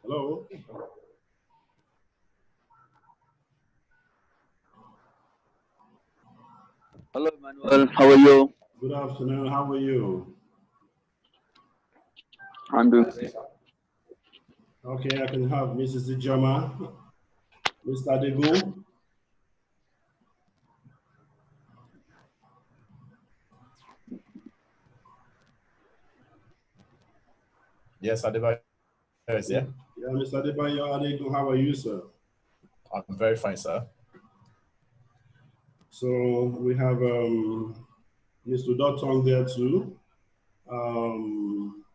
Hello. Hello, Emmanuel. How are you? Good afternoon. How are you? I'm doing great. Okay, I can have Mrs. Ijoma, Mr. Adegu. Yes, Adebayo is here. Yeah, Mr. Adegu, how are you, sir? I'm very fine, sir. So we have Mr. Dotong there too.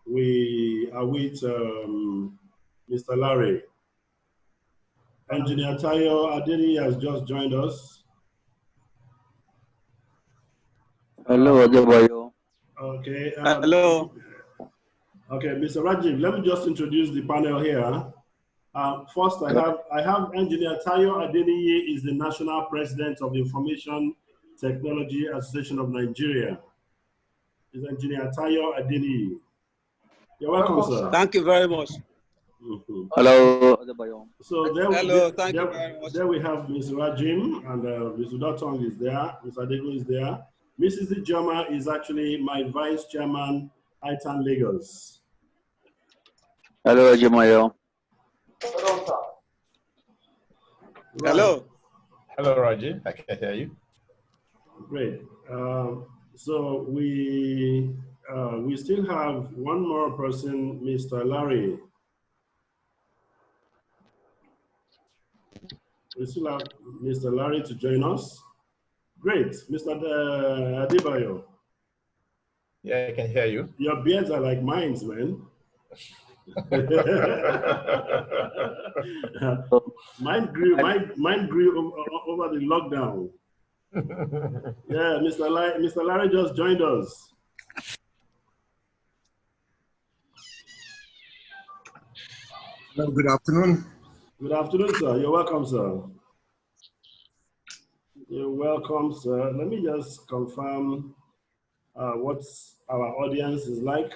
We await Mr. Lare. Engineer Tayo Adeni has just joined us. Hello, Adebayo. Okay. Hello. Okay, Mr. Rajeev, let me just introduce the panel here. First, I have Engineer Tayo Adeniyi is the National President of the Information Technology Association of Nigeria. Is Engineer Tayo Adeniyi. You're welcome, sir. Thank you very much. Hello, Adebayo. So there, Hello, thank you very much. There we have Mr. Rajim and Mr. Dotong is there. Mr. Adegu is there. Mrs. Ijoma is actually my Vice Chairman, ITAN Lagos. Hello, Adebayo. Hello. Hello, Rajeev. I can hear you. Great. So we still have one more person, Mr. Lare. We still have Mr. Lare to join us. Great, Mr. Adebayo. Yeah, I can hear you. Your beards are like mine, man. Mine grew over the lockdown. Yeah, Mr. Lare just joined us. Hello, good afternoon. Good afternoon, sir. You're welcome, sir. You're welcome, sir. Let me just confirm what our audience is like.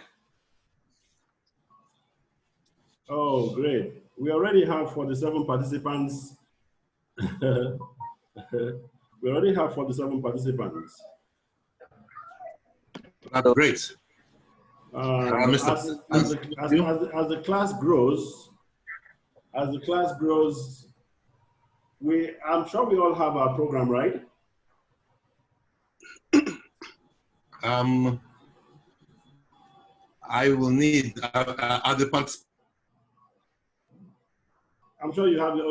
Oh, great. We already have 47 participants. We already have 47 participants. That's great. As the class grows, I'm sure we all have our program, right? I will need other parts. I'm sure you have the.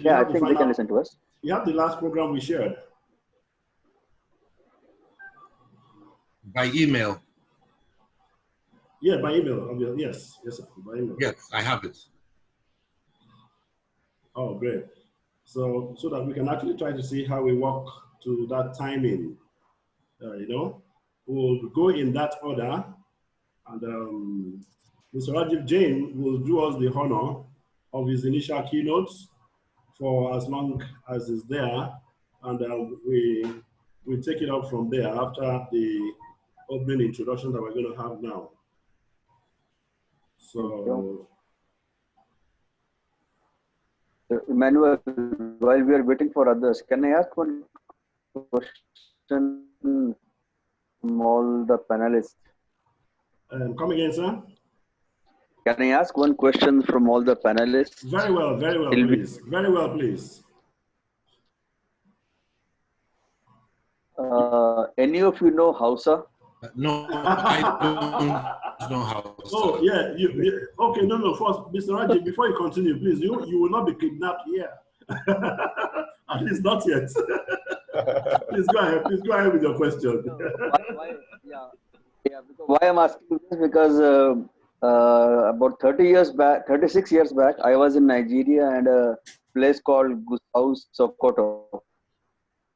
Yeah, I think they can listen to us. You have the last program we shared. By email. Yeah, by email. Yes, sir, by email. Yes, I have it. Oh, great. So that we can actually try to see how we work to that timing. We'll go in that order, and Mr. Rajeev Jain will do us the honor of his initial keynotes for as long as is there, and we take it up from there after the opening introduction that we're going to have now. So, Emmanuel, while we are waiting for others, can I ask one question from all the panelists? come again, sir? Can I ask one question from all the panelists? Very well, please. Very well, please. Any of you know Hausa? No, I don't know how. Oh, yeah. Okay, no. First, Mr. Rajeev, before you continue, please, you will not be kidnapped here. At least not yet. Please go ahead. Please go ahead with your question. Why I'm asking this because about 36 years back, I was in Nigeria and a place called Gusau, Sokoto.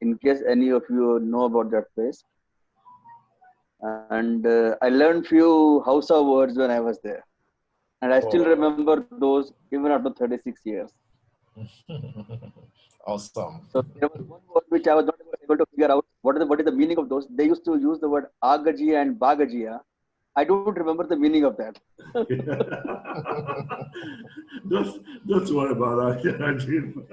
In case any of you know about that place. And I learned few Hausa words when I was there. And I still remember those even after 36 years. Awesome. So there was one word which I was not able to figure out what is the meaning of those. They used to use the word agajia and bagajia. I don't remember the meaning of that. Don't worry about that, Rajeev.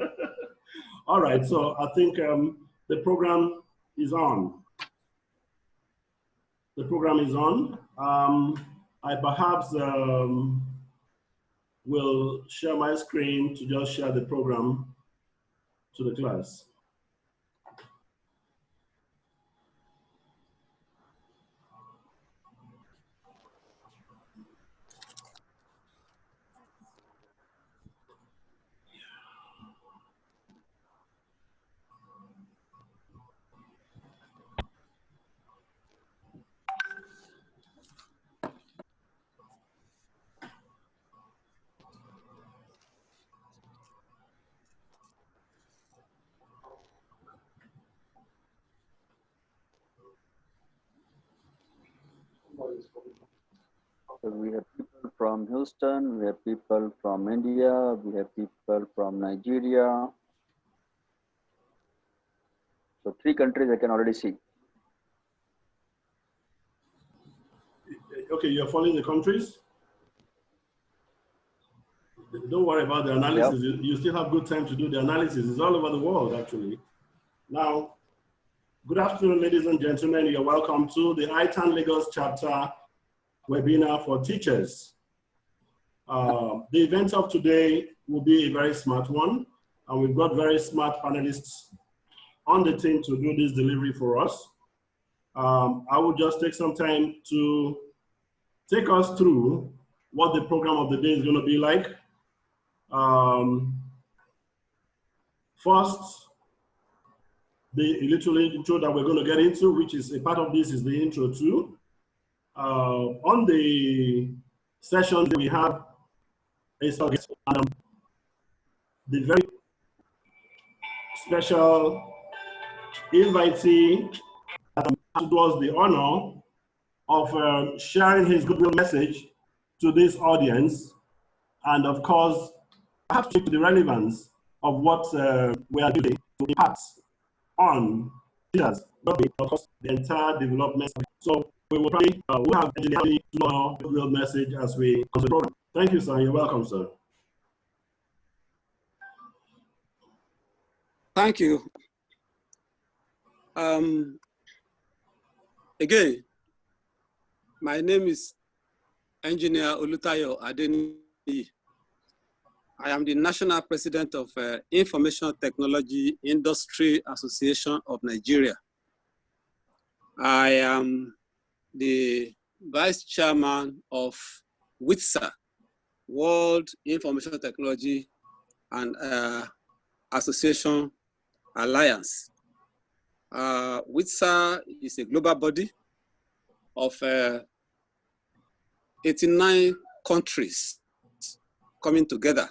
All right, so I think the program is on. The program is on. I perhaps will share my screen to just share the program to the class. So we have people from Houston, we have people from India, we have people from Nigeria. So 3 countries I can already see. Okay, you're following the countries? Don't worry about the analysis. Yep. You still have good time to do the analysis. It's all over the world, actually. Now, good afternoon, ladies and gentlemen. You're welcome to the ITAN Lagos Chapter webinar for teachers. The event of today will be a very smart one, and we've got very smart panelists on the team to do this delivery for us. I will just take some time to take us through what the program of the day is going to be like. First, the little intro that we're going to get into, which is a part of this, is the intro too. On the session, we have a the very special invitee that was the honor of sharing his goodwill message to this audience, and of course, I have to take the relevance of what we are doing to impact on teachers, of course, the entire development. So we will probably we'll have the goodwill message as we go to the program. Thank you, sir. You're welcome, sir. Thank you. Again, my name is Engineer Olutayo Adeni. I am the National President of Information Technology Industry Association of Nigeria. I am the Vice Chairman of WITSA, World Information Technology and Association Alliance. WITSA is a global body of 89 countries coming together.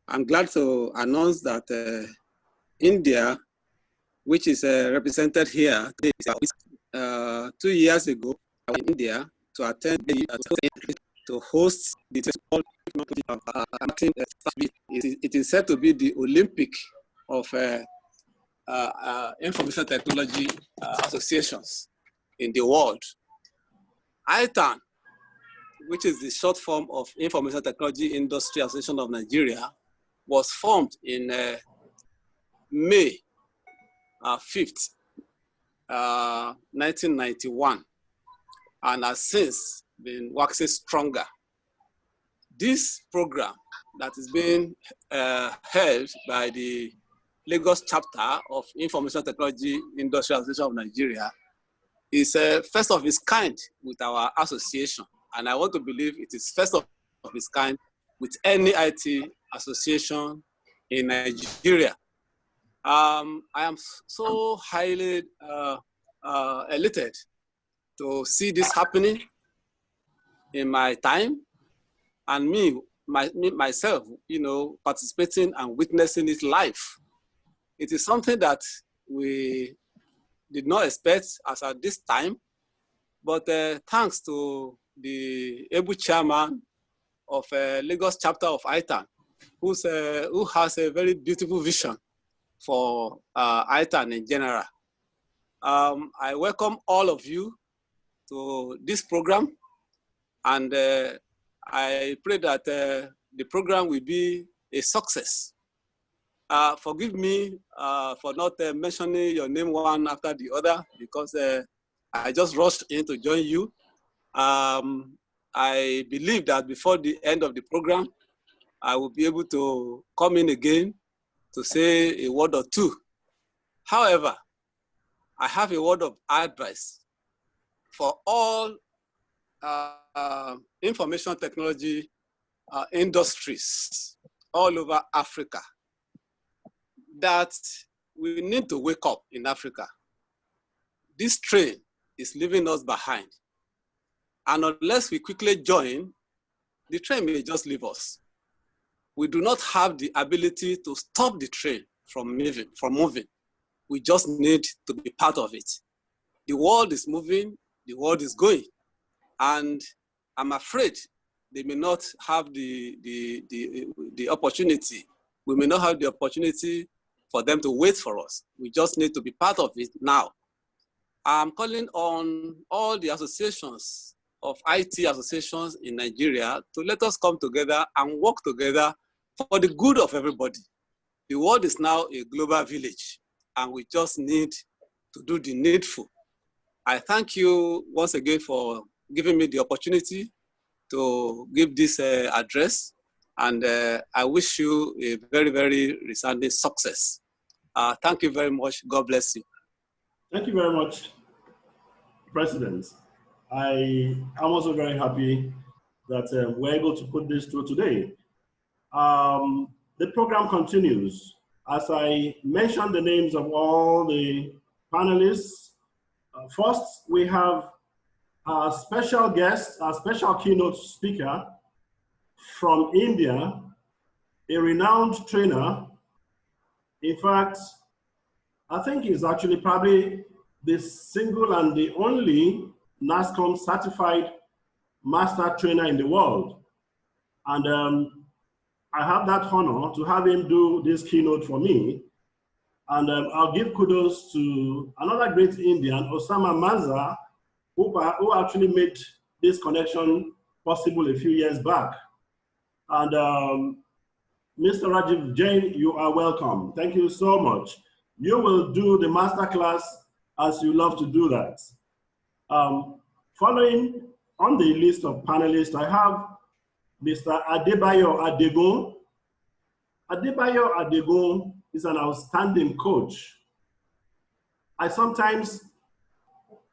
I'm glad to announce that India, which is represented here, 2 years ago, I was in India to attend to host the it is said to be the Olympic of information technology associations in the world. ITAN, which is the short form of Information Technology Industry Association of Nigeria, was formed in May 5th, 1991, and has since been waxing stronger. This program that is being held by the Lagos Chapter of Information Technology Industry Association of Nigeria is first of its kind with our association. And I want to believe it is first of its kind with any IT association in Nigeria. I am so highly elated to see this happening in my time, and myself, participating and witnessing it live. It is something that we did not expect as at this time, But thanks to the able chairman of Lagos Chapter of ITAN, who has a very beautiful vision for ITAN in general. I welcome all of you to this program, and I pray that the program will be a success. Forgive me for not mentioning your name one after the other, because I just rushed in to join you. I believe that before the end of the program, I will be able to come in again to say a word or two. However, I have a word of advice for all information technology industries all over Africa, that we need to wake up in Africa. This train is leaving us behind. And unless we quickly join, the train may just leave us. We do not have the ability to stop the train from moving. We just need to be part of it. The world is moving, the world is going. And I'm afraid they may not have the opportunity. We may not have the opportunity for them to wait for us. We just need to be part of it now. I'm calling on all the associations of IT associations in Nigeria to let us come together and work together for the good of everybody. The world is now a global village, and we just need to do the needful. I thank you once again for giving me the opportunity to give this address, and I wish you a very, very resounding success. Thank you very much. God bless you. Thank you very much, President. I am also very happy that we're able to put this through today. The program continues. As I mentioned the names of all the panelists, first we have our special guest, our special keynote speaker from India, a renowned trainer. In fact, I think he's actually probably the single and the only NASSCOM certified master trainer in the world. And I have that honor to have him do this keynote for me. And I'll give kudos to another great Indian, Osama Manza, who actually made this connection possible a few years back. And Mr. Rajeev Jain, you are welcome. Thank you so much. You will do the masterclass as you love to do that. Following on the list of panelists, I have Mr. Adebayo Adegun. Adebayo Adegun is an outstanding coach. I sometimes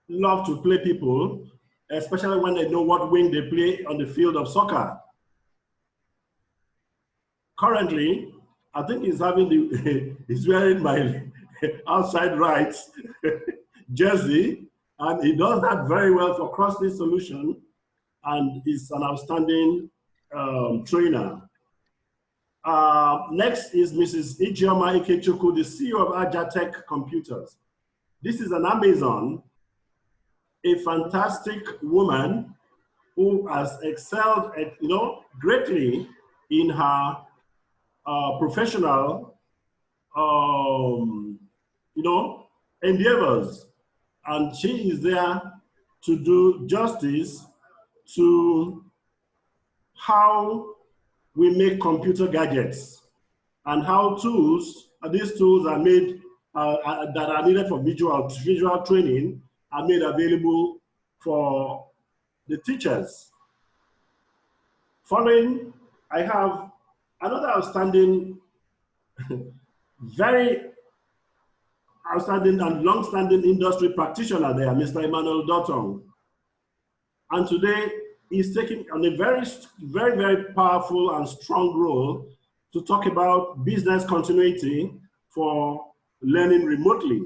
love to play people, especially when they know what wing they play on the field of soccer. Currently, I think he's having he's wearing my outside rights jersey, and he does that very well for CrossFit Solution, and is an outstanding trainer. Next is Mrs. Ijeoma Ikechukwu, the CEO of Agile Tech Computers. This is an Amazon, a fantastic woman who has excelled, greatly in her professional, endeavors, and she is there to do justice to how we make computer gadgets and how these tools are made that are needed for visual training are made available for the teachers. Following, I have another outstanding, very outstanding and long-standing industry practitioner there, Mr. Emmanuel Dotong. And today, he's taking on a very, very, very powerful and strong role to talk about business continuity for learning remotely.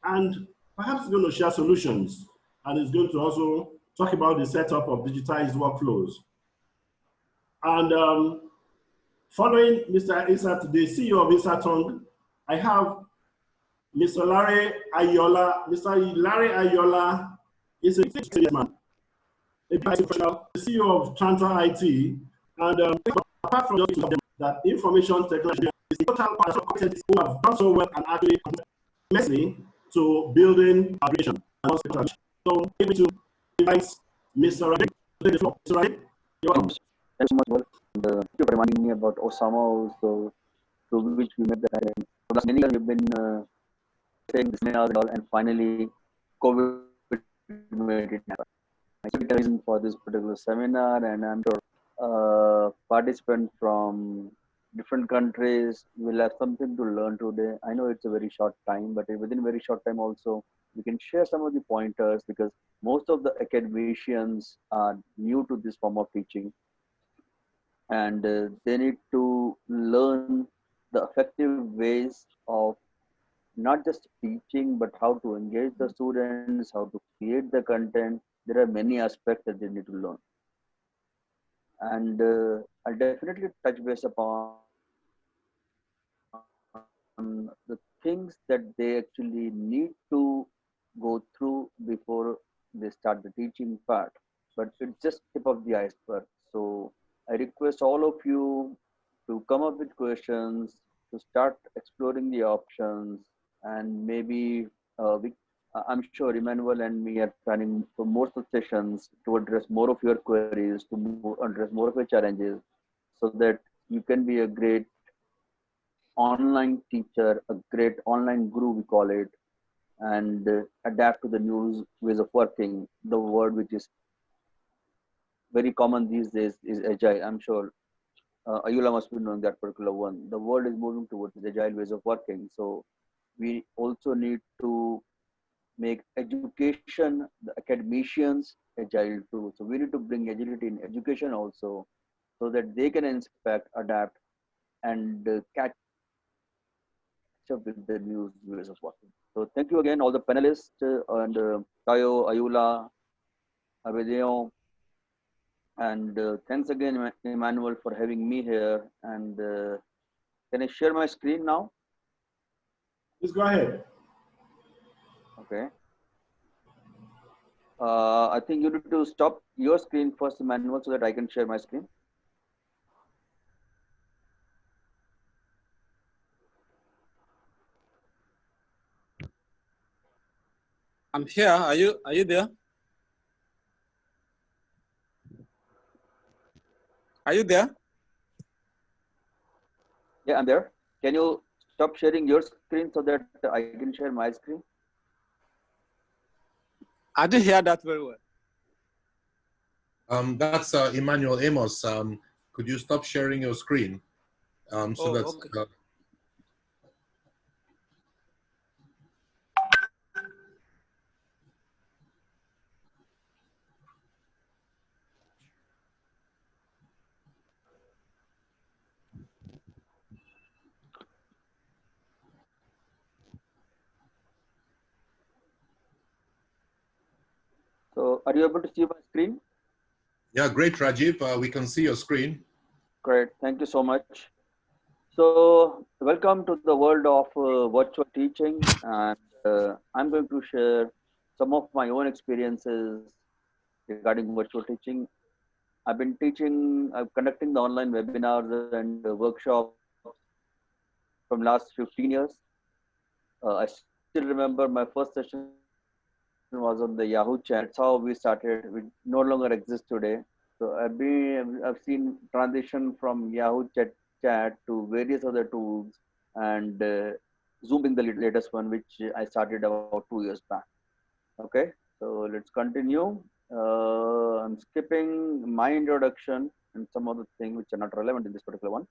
And perhaps he's going to share solutions, and he's going to also talk about the setup of digitized workflows. And following Mr. Isat, the CEO of Isatong, I have Mr. Lare Ayoola. Mr. Lare Ayoola is a man, a professional, the CEO of Tranter IT, and apart from that information technology is the total part of competence who have done so well and actually immensely to building a relation. So, maybe to invite Mr. Rajeev to take the floor. Mr. Rajeev, you're welcome. Thanks so much, Will. And, thank you for reminding me about Osama also, through which we met the time. For the last many years, we've been saying this seminars and all, and finally, COVID made it happen. The reason for this particular seminar, and I'm sure participants from different countries will have something to learn today. I know it's a very short time, but within a very short time also, we can share some of the pointers, because most of the academicians are new to this form of teaching, and they need to learn the effective ways of not just teaching, but how to engage the students, how to create the content. There are many aspects that they need to learn. And I'll definitely touch base upon the things that they actually need to go through before they start the teaching part. But it's just tip of the iceberg. So I request all of you to come up with questions, to start exploring the options, and maybe I'm sure Emmanuel and me are planning for more sessions to address more of your queries, to address more of your challenges, so that you can be a great online teacher, a great online guru, we call it, and adapt to the new ways of working. The word which is very common these days is Agile. I'm sure Ayoola must be knowing that particular one. The world is moving towards Agile ways of working. So we also need to make education, the academicians, Agile too. So we need to bring agility in education also, so that they can inspect, adapt, and catch up with the new ways of working. So thank you again, all the panelists, and Tayo, Ayoola, Abedeo, and thanks again, Emmanuel, for having me here. And can I share my screen now? Please go ahead. Okay. I think you need to stop your screen first, Emmanuel, so that I can share my screen. I'm here. Are you there? Are you there? Yeah, I'm there. Can you stop sharing your screen so that I can share my screen? I didn't hear that very well. That's Emmanuel. Amos. Could you stop sharing your screen? So that's okay. So are you able to see my screen? Yeah, great, Rajeev. We can see your screen. Great, thank you so much. So welcome to the world of virtual teaching, and I'm going to share some of my own experiences regarding virtual teaching. I've been teaching, conducting the online webinars and workshops from last 15 years. I still remember my first session was on the Yahoo chat. That's how we started. We no longer exist today. So I've seen transition from Yahoo chat to various other tools, and Zoom being the latest one, which I started about 2 years back. Okay, so let's continue. I'm skipping my introduction and some other things which are not relevant in this particular one.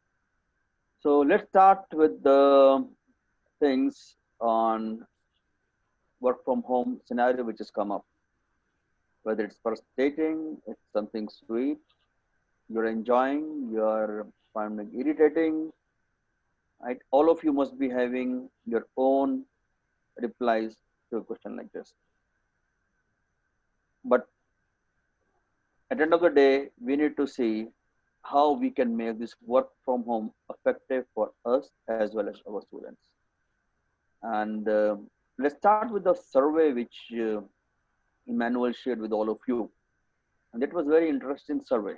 So let's start with the things on work from home scenario which has come up. Whether it's frustrating, it's something sweet, you're enjoying, you're finding irritating, right? All of you must be having your own replies to a question like this. But at the end of the day, we need to see how we can make this work from home effective for us as well as our students. And let's start with the survey which Emmanuel shared with all of you. And that was very interesting survey.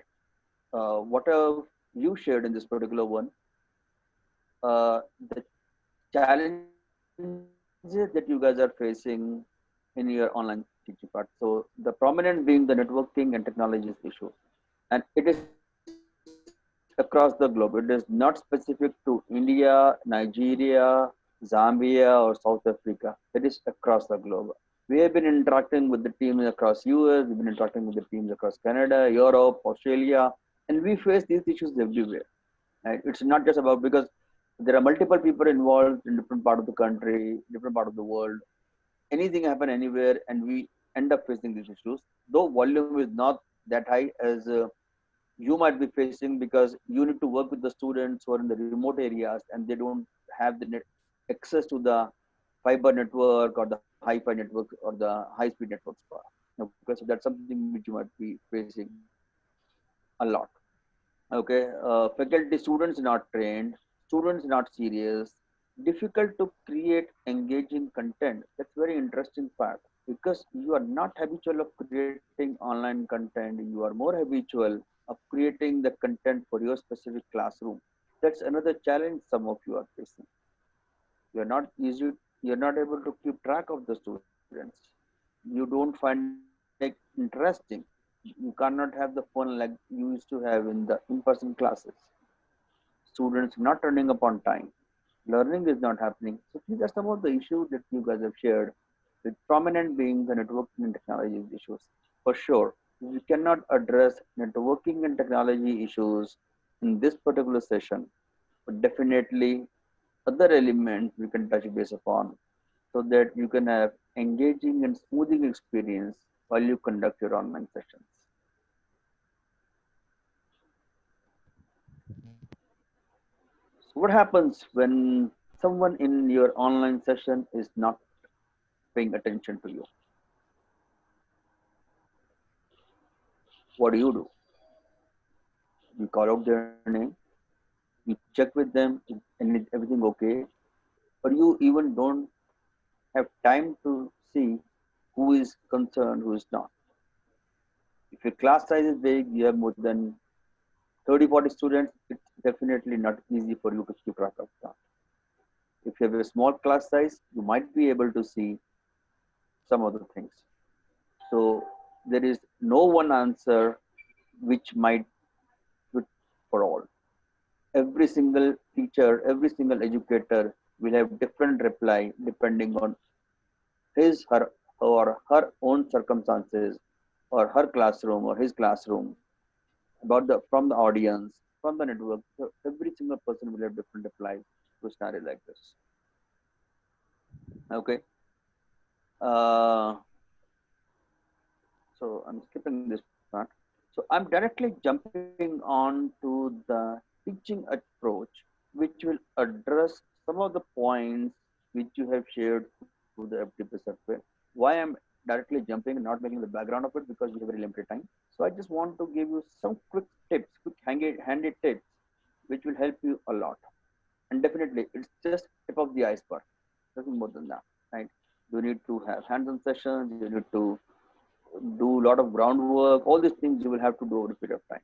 What have you shared in this particular one? The challenges that you guys are facing in your online teaching part. So the prominent being the networking and technologies issue. And it is across the globe. It is not specific to India, Nigeria, Zambia, or South Africa. It is across the globe. We have been interacting with the teams across US, we've been interacting with the teams across Canada, Europe, Australia, and we face these issues everywhere. Right? It's not just about, because there are multiple people involved in different part of the country, different part of the world. Anything happen anywhere, and we end up facing these issues. Though volume is not that high as you might be facing, because you need to work with the students who are in the remote areas and they don't have the access to the fiber network or the hi-fi network or the high-speed networks. Okay, so that's something which you might be facing a lot. Okay, faculty, students not trained, students not serious, difficult to create engaging content. That's very interesting part, because you are not habitual of creating online content. You are more habitual of creating the content for your specific classroom. That's another challenge some of you are facing. You're not easy, you're not able to keep track of the students. You don't find it interesting. You cannot have the fun like you used to have in the in-person classes. Students not turning up on time. Learning is not happening. So these are some of the issues that you guys have shared, with prominent being the networking and technology issues. For sure, we cannot address networking and technology issues in this particular session, but definitely other elements we can touch base upon, so that you can have engaging and smoothing experience while you conduct your online sessions. So what happens when someone in your online session is not paying attention to you? What do? You call out their name, you check with them, and is everything okay? Or you even don't have time to see who is concerned, who is not. If your class size is big, you have more than 30, 40 students, it's definitely not easy for you to keep track of that. If you have a small class size, you might be able to see some other things. So there is no one answer which might fit for all. Every single teacher, every single educator will have different reply depending on his, her, or her own circumstances, or her classroom or his classroom, about the from the audience, from the network. So every single person will have different replies to a scenario like this. Okay. So I'm skipping this part. So I'm directly jumping on to the teaching approach, which will address some of the points which you have shared through the FDP Survey. Why I'm directly jumping and not making the background of it, because we have very limited time. So I just want to give you some quick tips, quick handy tips, which will help you a lot. And definitely, it's just tip of the iceberg, nothing more than that, right? You need to have hands-on sessions, you need to do a lot of groundwork, all these things you will have to do over a period of time.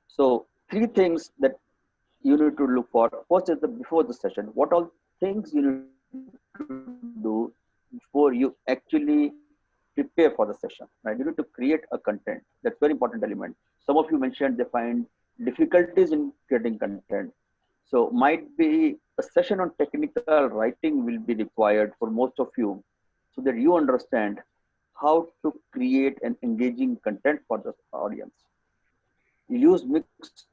So 3 things that you need to look for. First is before the session, what all things you need to do before you actually prepare for the session, right? You need to create a content. That's very important element. Some of you mentioned they find difficulties in creating content. So might be a session on technical writing will be required for most of you, so that you understand how to create an engaging content for the audience. You use mix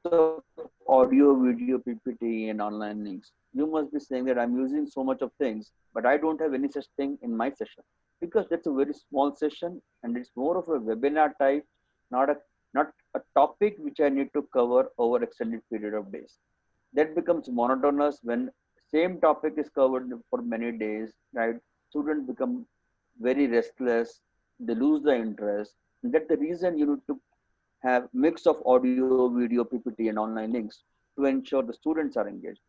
of audio, video, PPT, and online links. You must be saying that I'm using so much of things, but I don't have any such thing in my session, because that's a very small session and it's more of a webinar type, not a topic which I need to cover over extended period of days. That becomes monotonous when same topic is covered for many days, right? Students become very restless, they lose the interest. And that's the reason you need to have mix of audio, video, PPT, and online links to ensure the students are engaged.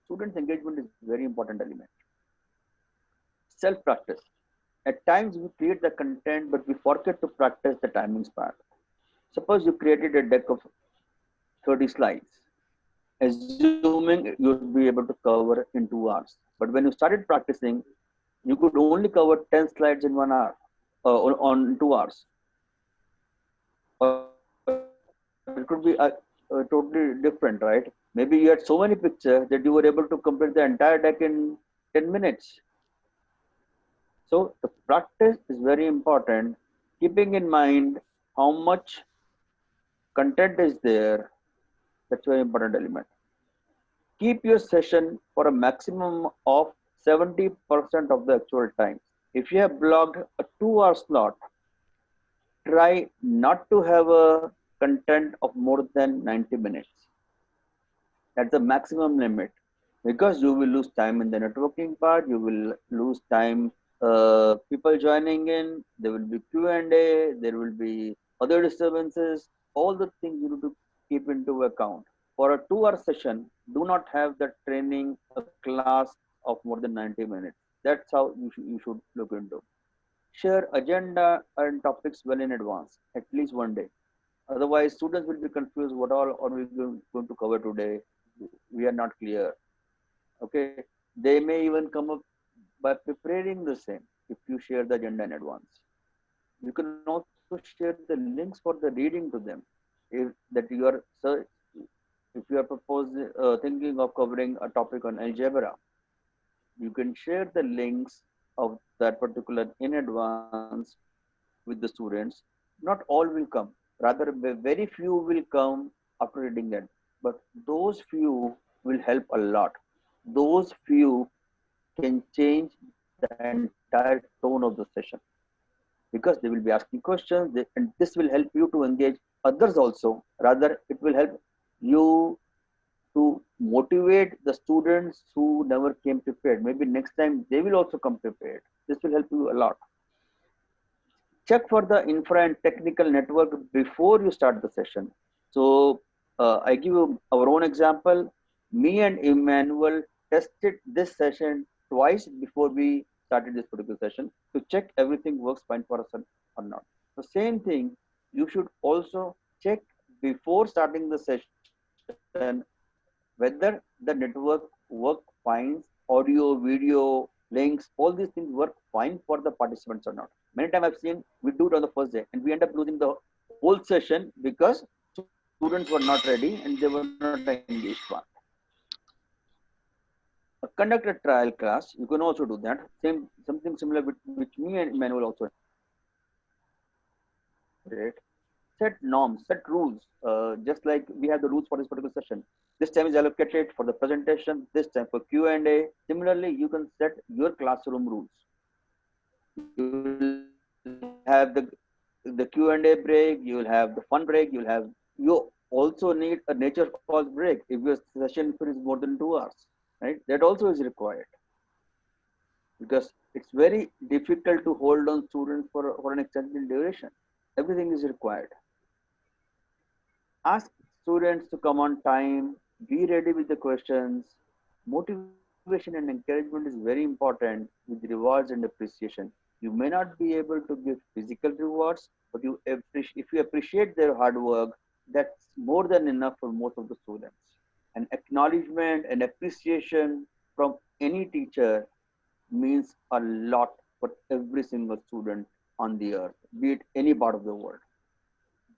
Students engagement is very important element. Self-practice. At times we create the content, but we forget to practice the timings part. Suppose you created a deck of 30 slides, assuming you would be able to cover in 2 hours. But when you started practicing, you could only cover 10 slides in 1 hour, on 2 hours. Or it could be totally different, right? Maybe you had so many pictures that you were able to complete the entire deck in 10 minutes. So the practice is very important, keeping in mind how much content is there. That's a very important element. Keep your session for a maximum of 70% of the actual time. If you have blocked a 2-hour slot, try not to have a content of more than 90 minutes. That's the maximum limit, because you will lose time in the networking part. You will lose time, people joining in. There will be Q&A. There will be other disturbances. All the things you need to keep into account. For a 2-hour session, do not have the training, a class of more than 90 minutes. That's how you should look into. Share agenda and topics well in advance, at least one day. Otherwise, students will be confused. What all are we going to cover today? We are not clear. Okay, they may even come up by preparing the same. If you share the agenda in advance, you can also share the links for the reading to them. If that you are, if you are proposing, thinking of covering a topic on algebra, you can share the links of that particular in advance with the students. Not all will come, rather very few will come after reading that, but those few will help a lot. Those few can change the entire tone of the session, because they will be asking questions, and this will help you to engage others also. Rather, it will help you to motivate the students who never came prepared. Maybe next time they will also come prepared. This will help you a lot. Check for the infra and technical network before you start the session. So I give you our own example. Me and Emmanuel tested this session twice before we started this particular session to check everything works fine for us or not. The same thing you should also check before starting the session, whether the network work fine, audio, video, links, all these things work fine for the participants or not. Many times I've seen we do it on the first day and we end up losing the whole session because students were not ready and they were not engaged one. Conduct a trial class. You can also do that. Something similar which me and Emmanuel also did. Set norms, set rules. Just like we have the rules for this particular session. This time is allocated for the presentation. This time for Q&A. Similarly, you can set your classroom rules. You will have the Q&A break. You will have the fun break. You also need a nature pause break if your session is more than 2 hours. Right? That also is required, because it's very difficult to hold on students for an extended duration. Everything is required. Ask students to come on time, be ready with the questions. Motivation and encouragement is very important with rewards and appreciation. You may not be able to give physical rewards, but if you appreciate their hard work, that's more than enough for most of the students. An acknowledgement and appreciation from any teacher means a lot for every single student on the earth, be it any part of the world.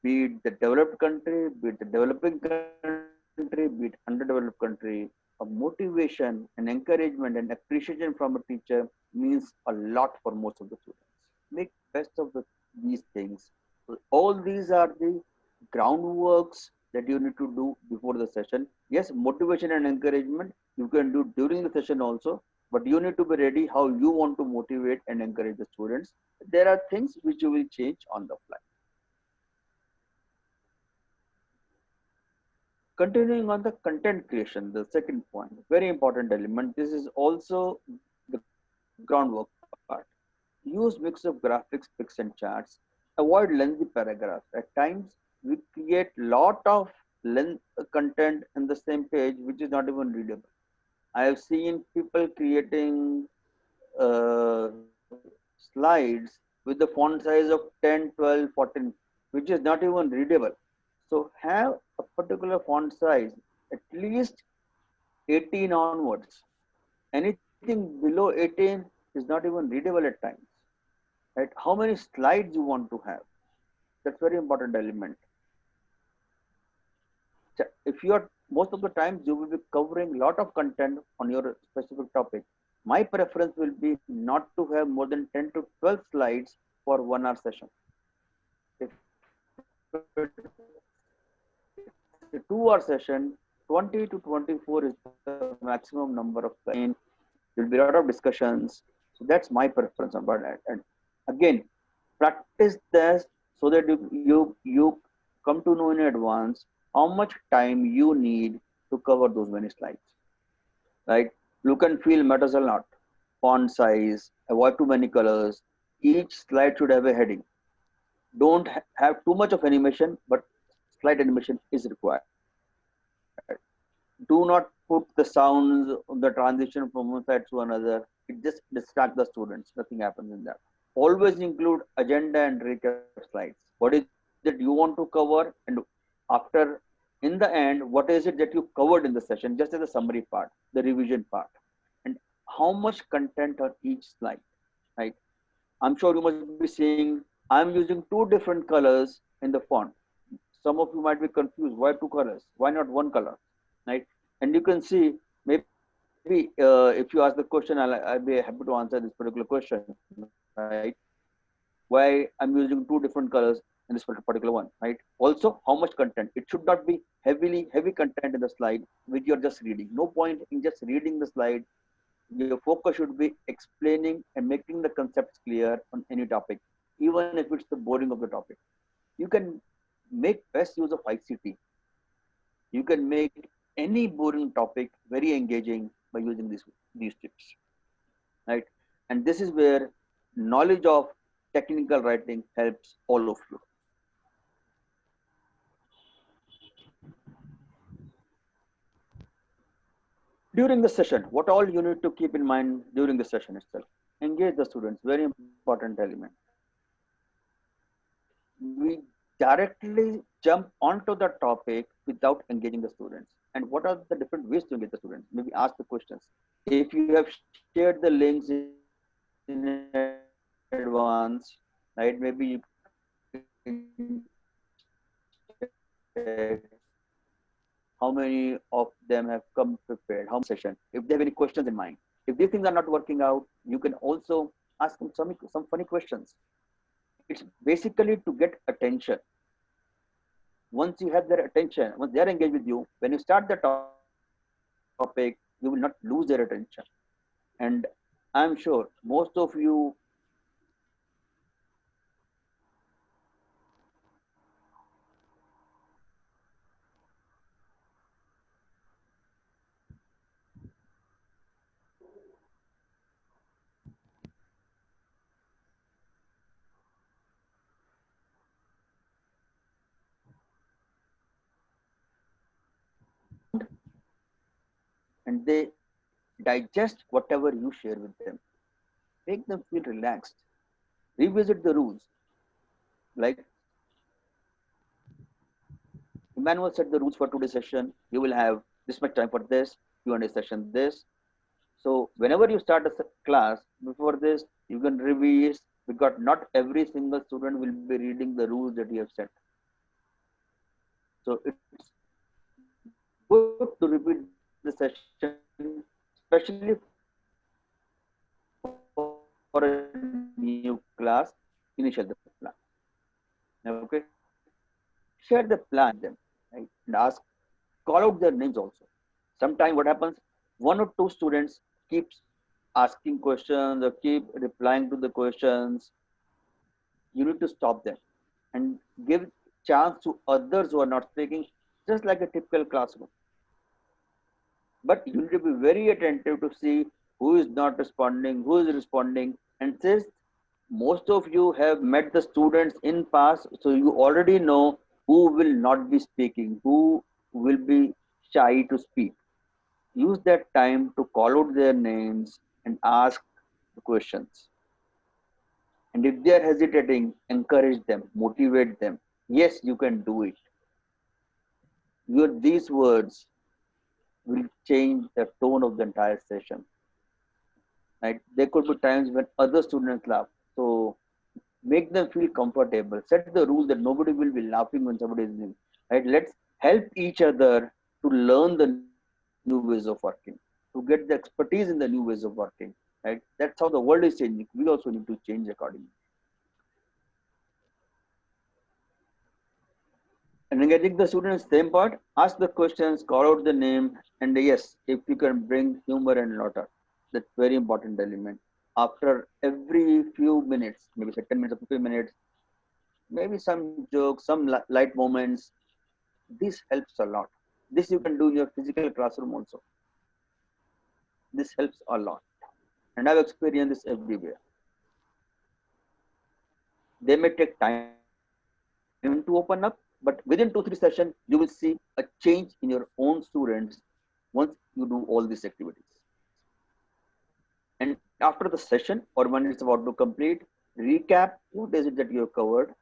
Be it the developed country, be it the developing country, be it underdeveloped country, a motivation, an encouragement, and appreciation from a teacher means a lot for most of the students. Make best of these things. So all these are the groundworks that you need to do before the session. Yes, motivation and encouragement you can do during the session also, but you need to be ready how you want to motivate and encourage the students. There are things which you will change on the fly. Continuing on the content creation, the second point, very important element. This is also the groundwork part. Use mix of graphics, pics, and charts. Avoid lengthy paragraphs. At times, we create lot of content in the same page, which is not even readable. I have seen people creating slides with the font size of 10, 12, 14, which is not even readable. So have a particular font size, at least 18 onwards. Anything below 18 is not even readable at times. Right? How many slides you want to have? That's very important element. So if you are, most of the times you will be covering a lot of content on your specific topic. My preference will be not to have more than 10 to 12 slides for 1 hour session. If it's a 2 hour session, 20 to 24 is the maximum number of slides. There will be a lot of discussions. So that's my preference about that. And again, practice this so that you come to know in advance how much time you need to cover those many slides. Right? Look and feel matters a lot. Font size, avoid too many colors. Each slide should have a heading. Don't have too much of animation, but slight animation is required. Do not put the sounds, the transition from one side to another. It just distracts the students. Nothing happens in that. Always include agenda and recap slides. What is it you want to cover, and after, in the end, what is it that you covered in the session, just as a summary part, the revision part, and how much content on each slide, right? I'm sure you must be seeing, I'm using 2 different colors in the font. Some of you might be confused, why 2 colors? Why not 1 color, right? And you can see, maybe if you ask the question, I'll be happy to answer this particular question, right? Why I'm using 2 different colors in this particular one, right? Also, how much content? It should not be heavy content in the slide which you're just reading. No point in just reading the slide. Your focus should be explaining and making the concepts clear on any topic, even if it's the boring of the topic. You can make best use of ICT. You can make any boring topic very engaging by using these tips, right? And this is where knowledge of technical writing helps all of you. During the session, what all you need to keep in mind during the session itself? Engage the students, very important element. We directly jump onto the topic without engaging the students. And what are the different ways to engage the students? Maybe ask the questions. If you have shared the links in advance, right? Maybe you can check how many of them have come prepared, how many session, if they have any questions in mind. If these things are not working out, you can also ask them some funny questions. It's basically to get attention. Once you have their attention, once they are engaged with you, when you start the topic, you will not lose their attention. And I'm sure most of you and they digest whatever you share with them. Make them feel relaxed. Revisit the rules. Like Emmanuel set the rules for today's session. You will have this much time for this, Q&A session this. So whenever you start a class, before this, you can revise, because not every single student will be reading the rules that you have set. So it's good to repeat the session, especially for a new class, initial the plan. Okay. Share the plan with them, right? And ask, call out their names also. Sometimes what happens, 1 or 2 students keeps asking questions or keep replying to the questions. You need to stop them and give chance to others who are not speaking, just like a typical classroom. But you need to be very attentive to see who is not responding, who is responding. And since most of you have met the students in past, so you already know who will not be speaking, who will be shy to speak. Use that time to call out their names and ask the questions. And if they are hesitating, encourage them, motivate them. Yes, you can do it. These words will change the tone of the entire session. Right? There could be times when other students laugh. So make them feel comfortable. Set the rule that nobody will be laughing when somebody is new. Right? Let's help each other to learn the new ways of working, to get the expertise in the new ways of working. Right? That's how the world is changing. We also need to change accordingly. And engaging the students, same part, ask the questions, call out the name, and yes, if you can bring humor and laughter, that's very important element. After every few minutes, maybe say 10 minutes or 15 minutes, maybe some jokes, some light moments, this helps a lot. This you can do in your physical classroom also. This helps a lot. And I've experienced this everywhere. They may take time to open up, but within 2-3 sessions, you will see a change in your own students once you do all these activities. And after the session or when it's about to complete, recap what is it that you have covered.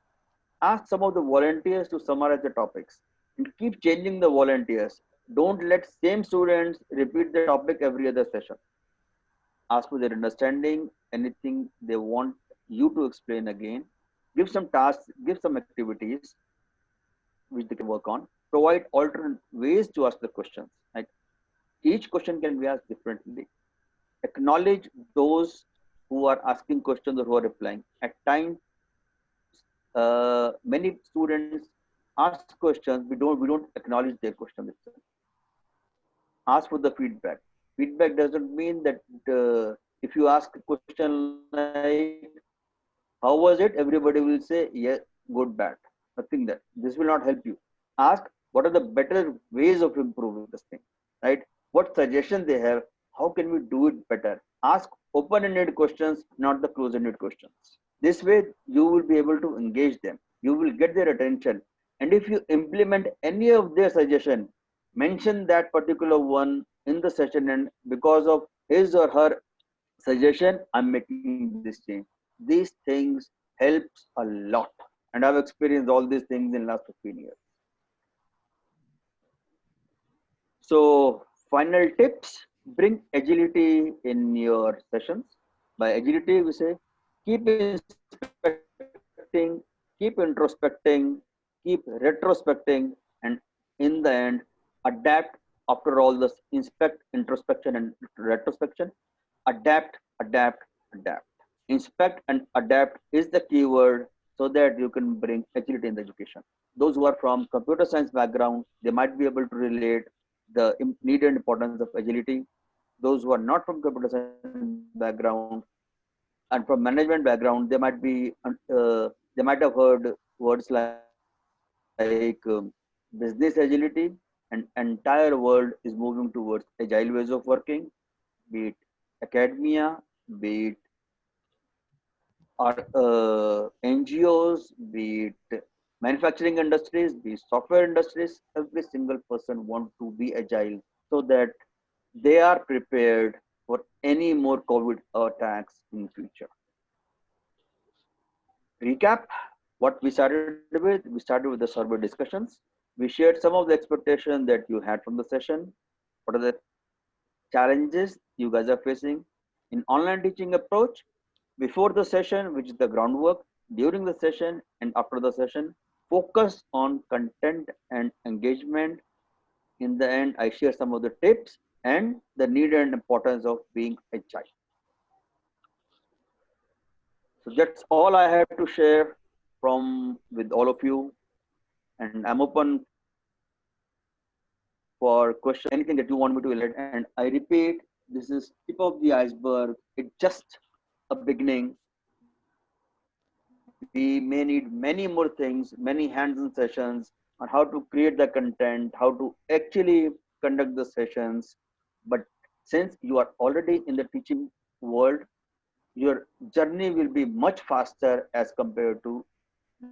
Ask some of the volunteers to summarize the topics and keep changing the volunteers. Don't let same students repeat the topic every other session. Ask for their understanding, anything they want you to explain again. Give some tasks, give some activities which they can work on. Provide alternate ways to ask the questions. Like each question can be asked differently. Acknowledge those who are asking questions or who are replying. At times, many students ask questions. We don't acknowledge their question itself. Ask for the feedback. Feedback doesn't mean that if you ask a question like, how was it? Everybody will say, yes, good, bad. Nothing that. This will not help you. Ask, what are the better ways of improving this thing, right? What suggestions they have? How can we do it better? Ask open-ended questions, not the closed-ended questions. This way, you will be able to engage them. You will get their attention. And if you implement any of their suggestion, mention that particular one in the session, and because of his or her suggestion, I'm making this change. These things helps a lot. And I've experienced all these things in last 15 years. So final tips, bring agility in your sessions. By agility, we say, keep inspecting, keep introspecting, keep retrospecting, and in the end, adapt after all this inspect, introspection, and retrospection. Adapt, adapt, adapt. Inspect and adapt is the keyword so that you can bring agility in the education. Those who are from computer science background, they might be able to relate the need and importance of agility. Those who are not from computer science background and from management background, they might have heard words like business agility, and entire world is moving towards agile ways of working, be it academia, be it NGOs, be it manufacturing industries, be it software industries. Every single person wants to be agile so that they are prepared for any more COVID attacks in future. Recap what we started with. We started with the survey discussions. We shared some of the expectations that you had from the session. What are the challenges you guys are facing in online teaching approach? Before the session, which is the groundwork, during the session and after the session, focus on content and engagement. In the end, I share some of the tips and the need and importance of being agile. So that's all I have to share with all of you, and I'm open for questions, anything that you want me to elaborate. And I repeat, this is tip of the iceberg. It's just a beginning. We may need many more things, many hands-on sessions on how to create the content, how to actually conduct the sessions. But since you are already in the teaching world, your journey will be much faster as compared to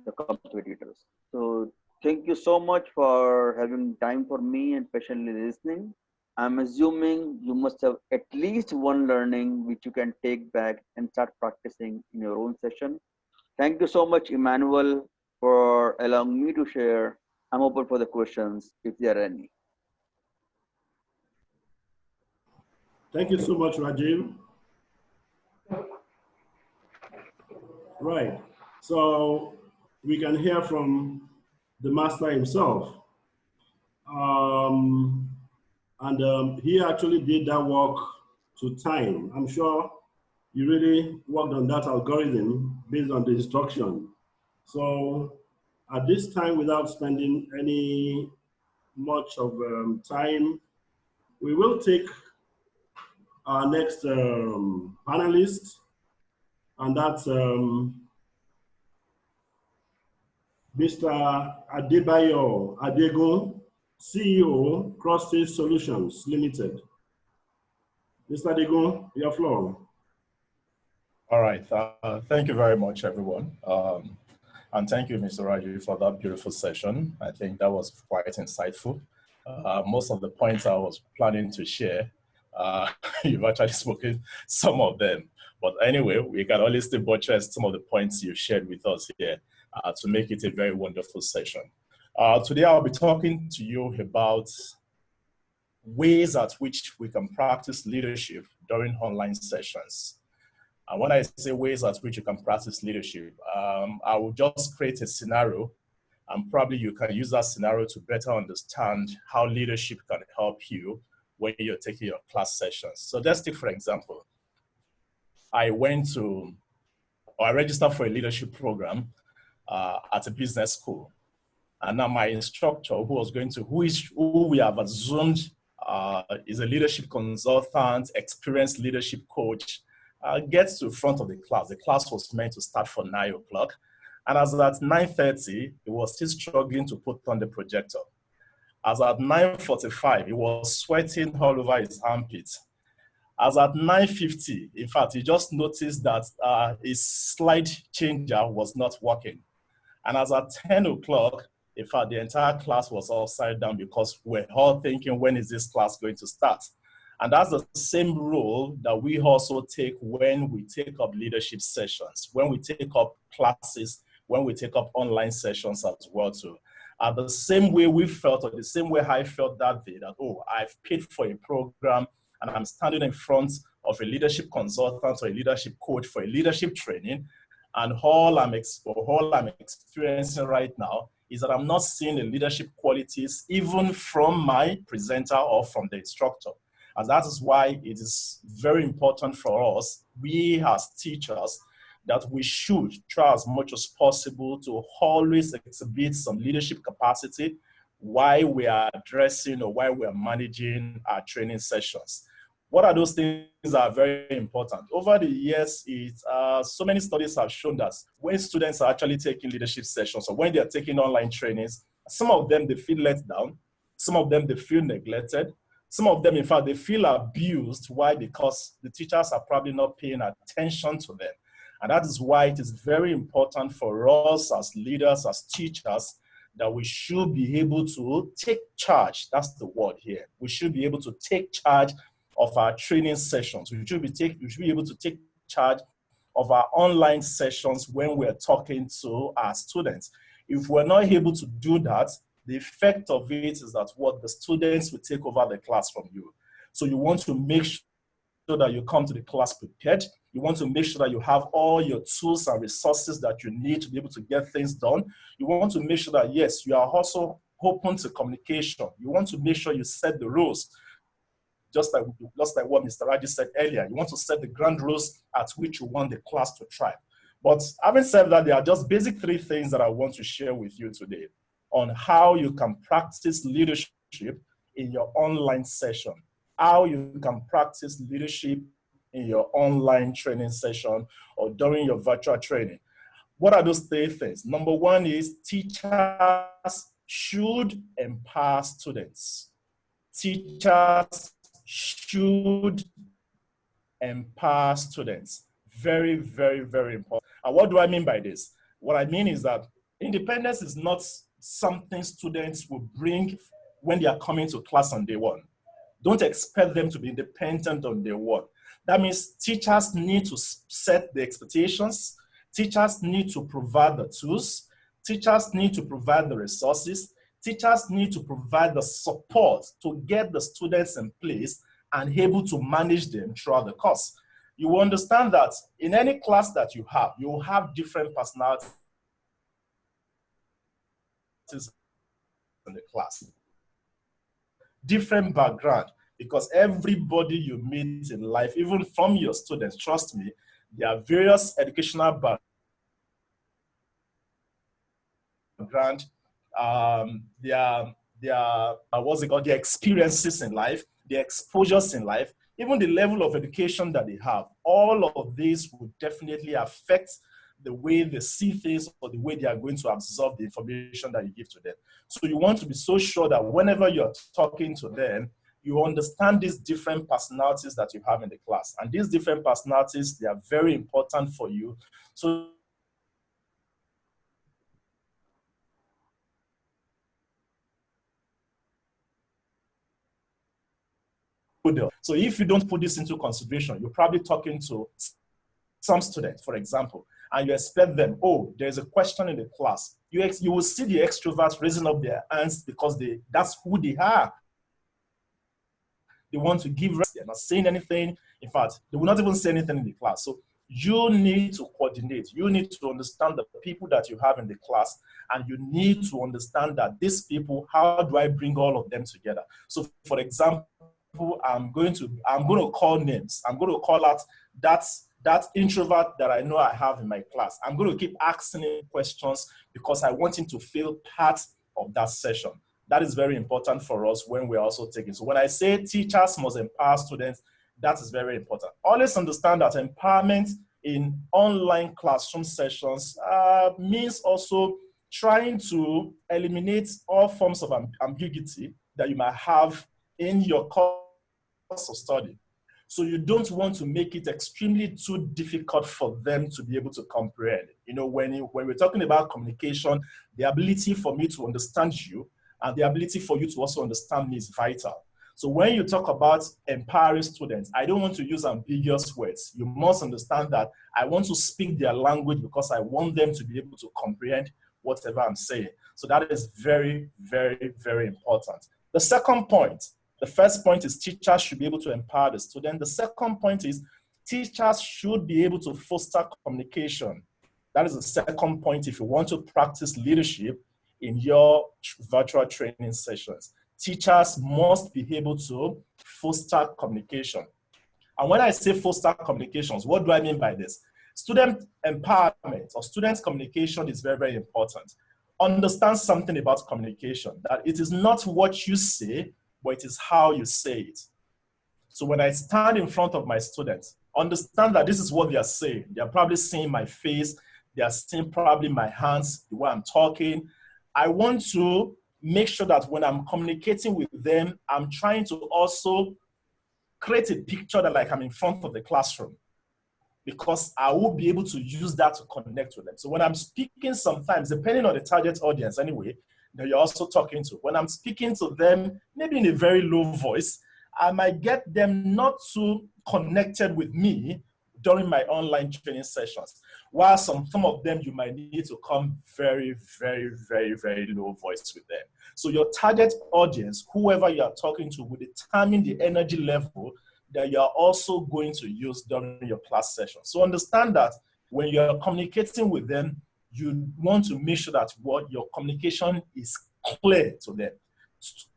the competitors. So thank you so much for having time for me and patiently listening. I'm assuming you must have at least one learning which you can take back and start practicing in your own session. Thank you so much, Emmanuel, for allowing me to share. I'm open for the questions if there are any. Thank you so much, Rajeev. Right. So we can hear from the master himself. He actually did that work to time. I'm sure you really worked on that algorithm based on the instruction. So at this time, without spending any much of time, we will take our next panelist, and that's Mr. Adebayo Adegun, CEO, Cross-State Solutions Limited. Mr. Adegun, your floor. All right. Thank you very much, everyone. And thank you, Mr. Rajeev, for that beautiful session. I think that was quite insightful. Most of the points I was planning to share, you've actually spoken some of them. But anyway, we can only still buttress some of the points you shared with us here to make it a very wonderful session. Today, I'll be talking to you about ways at which we can practice leadership during online sessions. And when I say ways at which you can practice leadership, I will just create a scenario, and probably you can use that scenario to better understand how leadership can help you when you're taking your class sessions. So let's take, for example, I registered for a leadership program at a business school. And now my instructor, who we have assumed is a leadership consultant, experienced leadership coach, gets to the front of the class. The class was meant to start for 9 o'clock. And as at 9:30, he was still struggling to put on the projector. As at 9:45, he was sweating all over his armpits. As at 9:50, in fact, he just noticed that his slide changer was not working. And as at 10 o'clock, in fact, the entire class was upside down because we're all thinking, when is this class going to start? And that's the same role that we also take when we take up leadership sessions, when we take up classes, when we take up online sessions as well too. The same way we felt, or the same way I felt that day, that, oh, I've paid for a program and I'm standing in front of a leadership consultant or a leadership coach for a leadership training, and all I'm experiencing right now is that I'm not seeing the leadership qualities even from my presenter or from the instructor. And that is why it is very important for us, we as teachers, that we should try as much as possible to always exhibit some leadership capacity while we are addressing or while we are managing our training sessions. What are those things that are very important? Over the years, so many studies have shown that when students are actually taking leadership sessions or when they are taking online trainings, some of them, they feel let down. Some of them, they feel neglected. Some of them, in fact, they feel abused. Why? Because the teachers are probably not paying attention to them. And that is why it is very important for us as leaders, as teachers, that we should be able to take charge. That's the word here. We should be able to take charge of our training sessions. We should be able to take charge of our online sessions when we're talking to our students. If we're not able to do that, the effect of it is that what the students will take over the class from you. So you want to make sure that you come to the class prepared. You want to make sure that you have all your tools and resources that you need to be able to get things done. You want to make sure that, yes, you are also open to communication. You want to make sure you set the rules. Just like what Mr. Rajeev said earlier, you want to set the ground rules at which you want the class to thrive. But having said that, there are just basic 3 things that I want to share with you today on how you can practice leadership in your online session, how you can practice leadership in your online training session or during your virtual training. What are those 3 things? Number 1 is teachers should empower students. Teachers should empower students. Very, very, very important. And what do I mean by this? What I mean is that independence is not something students will bring when they are coming to class on day 1. Don't expect them to be independent on their work. That means teachers need to set the expectations. Teachers need to provide the tools. Teachers need to provide the resources. Teachers need to provide the support to get the students in place and able to manage them throughout the course. You will understand that in any class that you will have different personalities in the class, different background, because everybody you meet in life, even from your students, trust me, there are various educational background, their experiences in life, their exposures in life, even the level of education that they have. All of these will definitely affect the way they see things or the way they are going to absorb the information that you give to them. So you want to be so sure that whenever you're talking to them, you understand these different personalities that you have in the class. And these different personalities, they are very important for you. So if you don't put this into consideration, you're probably talking to some students, for example, and you expect them, oh, there's a question in the class. You will see the extroverts raising up their hands because that's who they are. They want to give rest. They're not saying anything. In fact, they will not even say anything in the class. So you need to coordinate. You need to understand the people that you have in the class, and you need to understand that these people, how do I bring all of them together? So for example, I'm going to call names. I'm going to call out that introvert that I know I have in my class. I'm going to keep asking him questions because I want him to feel part of that session. That is very important for us when we're also taking. So when I say teachers must empower students, that is very important. Always understand that empowerment in online classroom sessions means also trying to eliminate all forms of ambiguity that you might have in your course of study. So you don't want to make it extremely too difficult for them to be able to comprehend. You know, when we're talking about communication, the ability for me to understand you and the ability for you to also understand me is vital. So when you talk about empowering students, I don't want to use ambiguous words. You must understand that I want to speak their language because I want them to be able to comprehend whatever I'm saying. So that is very, very, very important. The second point, the first point is teachers should be able to empower the student. The second point is teachers should be able to foster communication. That is the second point if you want to practice leadership in your virtual training sessions. Teachers must be able to foster communication. And when I say foster communications, what do I mean by this? Student empowerment or student communication is very, very important. Understand something about communication, that it is not what you say, but it is how you say it. So when I stand in front of my students, understand that this is what they are saying. They are probably seeing my face. They are seeing probably my hands, the way I'm talking. I want to make sure that when I'm communicating with them, I'm trying to also create a picture that like I'm in front of the classroom, because I will be able to use that to connect with them. So when I'm speaking sometimes, depending on the target audience anyway, that you're also talking to, when I'm speaking to them, maybe in a very low voice, I might get them not too connected with me during my online training sessions. While some of them, you might need to come very, very, very, very low voice with them. So your target audience, whoever you are talking to, will determine the energy level that you are also going to use during your class session. So understand that when you're communicating with them, you want to make sure that what your communication is clear to them.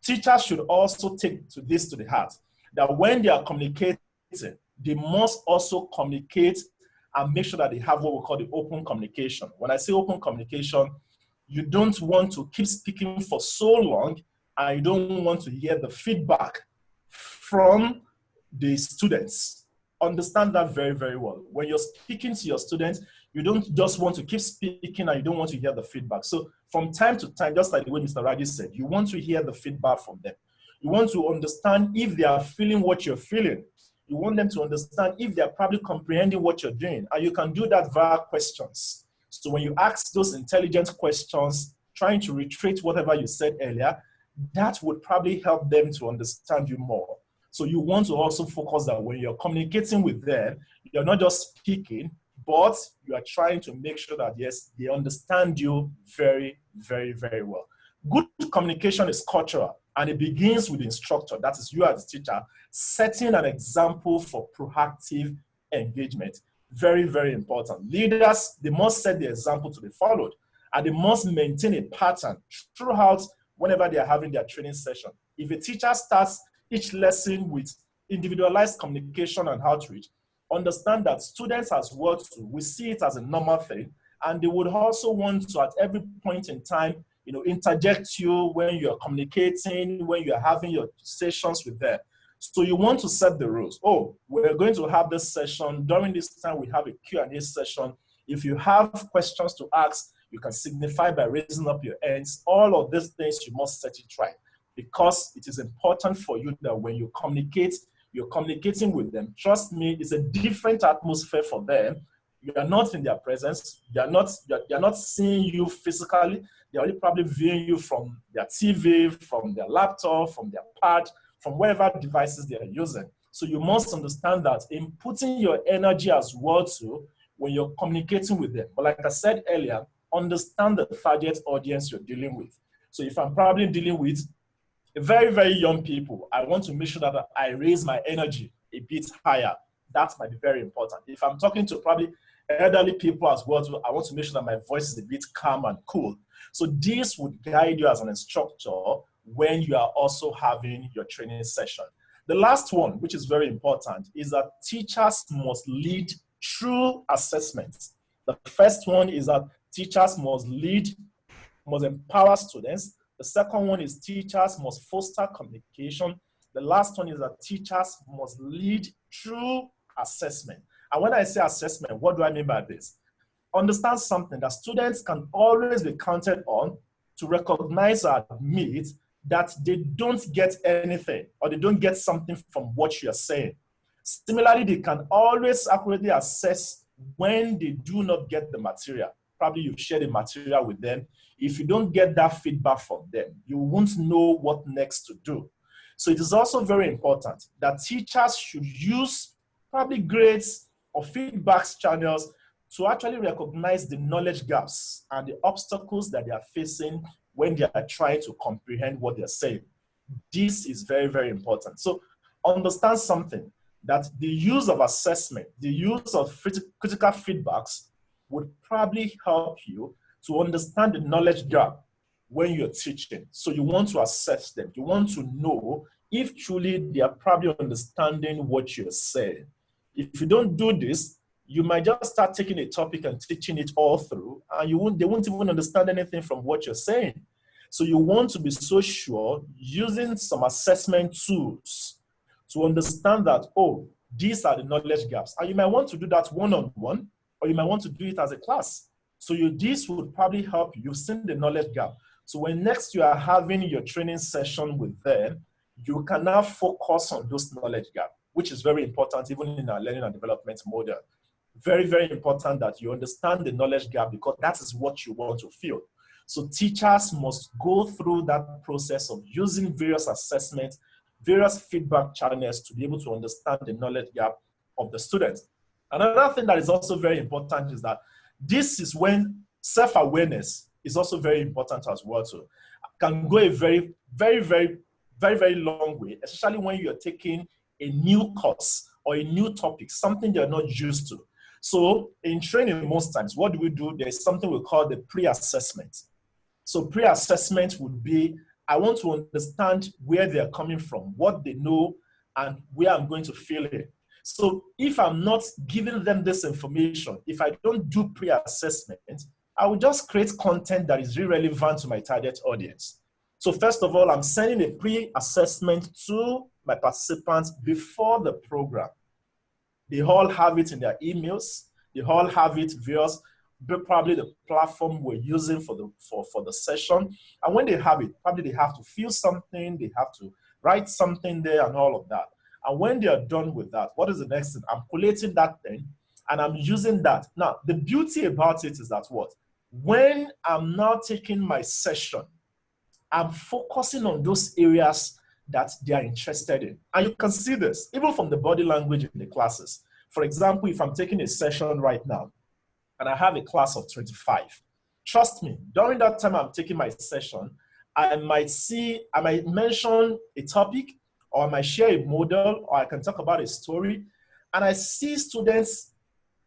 Teachers should also take this to the heart, that when they are communicating, they must also communicate and make sure that they have what we call the open communication. When I say open communication, you don't want to keep speaking for so long and you don't want to hear the feedback from the students. Understand that very, very well. When you're speaking to your students, you don't just want to keep speaking and you don't want to hear the feedback. So from time to time, just like the way Mr. Rajeev said, you want to hear the feedback from them. You want to understand if they are feeling what you're feeling. You want them to understand if they're probably comprehending what you're doing. And you can do that via questions. So when you ask those intelligent questions, trying to reiterate whatever you said earlier, that would probably help them to understand you more. So you want to also focus that when you're communicating with them, you're not just speaking, but you are trying to make sure that, yes, they understand you very, very, very well. Good communication is cultural, and it begins with the instructor, that is you as a teacher, setting an example for proactive engagement. Very, very important. Leaders, they must set the example to be followed, and they must maintain a pattern throughout whenever they are having their training session. If a teacher starts each lesson with individualized communication and outreach, understand that students as well too, we see it as a normal thing, and they would also want to, at every point in time, interject you when you're communicating, when you're having your sessions with them. So you want to set the rules. Oh, we're going to have this session. During this time, we have a Q&A session. If you have questions to ask, you can signify by raising up your hands. All of these things, you must set it right, because it is important for you that when you communicate, you're communicating with them. Trust me, it's a different atmosphere for them. You are not in their presence. They are not seeing you physically. They're only probably viewing you from their TV, from their laptop, from their pad, from whatever devices they are using. So you must understand that in putting your energy as well too when you're communicating with them. But like I said earlier, understand the target audience you're dealing with. So if I'm probably dealing with very, very young people, I want to make sure that I raise my energy a bit higher. That might be very important. If I'm talking to probably elderly people as well, I want to make sure that my voice is a bit calm and cool. So this would guide you as an instructor when you are also having your training session. The last one, which is very important, is that teachers must lead through assessments. The first one is that teachers must empower students. The second one is teachers must foster communication. The last one is that teachers must lead through assessment. And when I say assessment, what do I mean by this? Understand something, that students can always be counted on to recognize or admit that they don't get anything or they don't get something from what you're saying. Similarly, they can always accurately assess when they do not get the material. Probably you've shared the material with them. If you don't get that feedback from them, you won't know what next to do. So it is also very important that teachers should use probably grades or feedback channels to actually recognize the knowledge gaps and the obstacles that they are facing when they are trying to comprehend what they're saying. This is very, very important. So understand something, that the use of assessment, the use of critical feedbacks would probably help you to understand the knowledge gap when you're teaching. So you want to assess them. You want to know if truly they are probably understanding what you're saying. If you don't do this, you might just start taking a topic and teaching it all through, and they won't even understand anything from what you're saying. So you want to be so sure using some assessment tools to understand that, oh, these are the knowledge gaps. And you might want to do that one-on-one, or you might want to do it as a class. So this would probably help you. You've seen the knowledge gap. So when next you are having your training session with them, you can now focus on those knowledge gaps, which is very important even in our learning and development model. Very, very important that you understand the knowledge gap, because that is what you want to fill. So teachers must go through that process of using various assessments, various feedback channels to be able to understand the knowledge gap of the students. Another thing that is also very important is that this is when self-awareness is also very important as well too. Can go a very, very, very, very, very long way, especially when you're taking a new course or a new topic, something you're not used to. So in training, most times, what do? There's something we call the pre-assessment. So pre-assessment would be, I want to understand where they're coming from, what they know, and where I'm going to fill in. So if I'm not giving them this information, if I don't do pre-assessment, I will just create content that is irrelevant to my target audience. So first of all, I'm sending a pre-assessment to my participants before the program. They all have it in their emails. They all have it via probably the platform we're using for the session. And when they have it, probably they have to fill something, they have to write something there and all of that. And when they are done with that, what is the next thing? I'm collating that thing and I'm using that. Now, the beauty about it is that what? When I'm now taking my session, I'm focusing on those areas that they are interested in. And you can see this even from the body language in the classes. For example, if I'm taking a session right now and I have a class of 25, trust me, during that time I'm taking my session, I might mention a topic, or I might share a model, or I can talk about a story, and I see students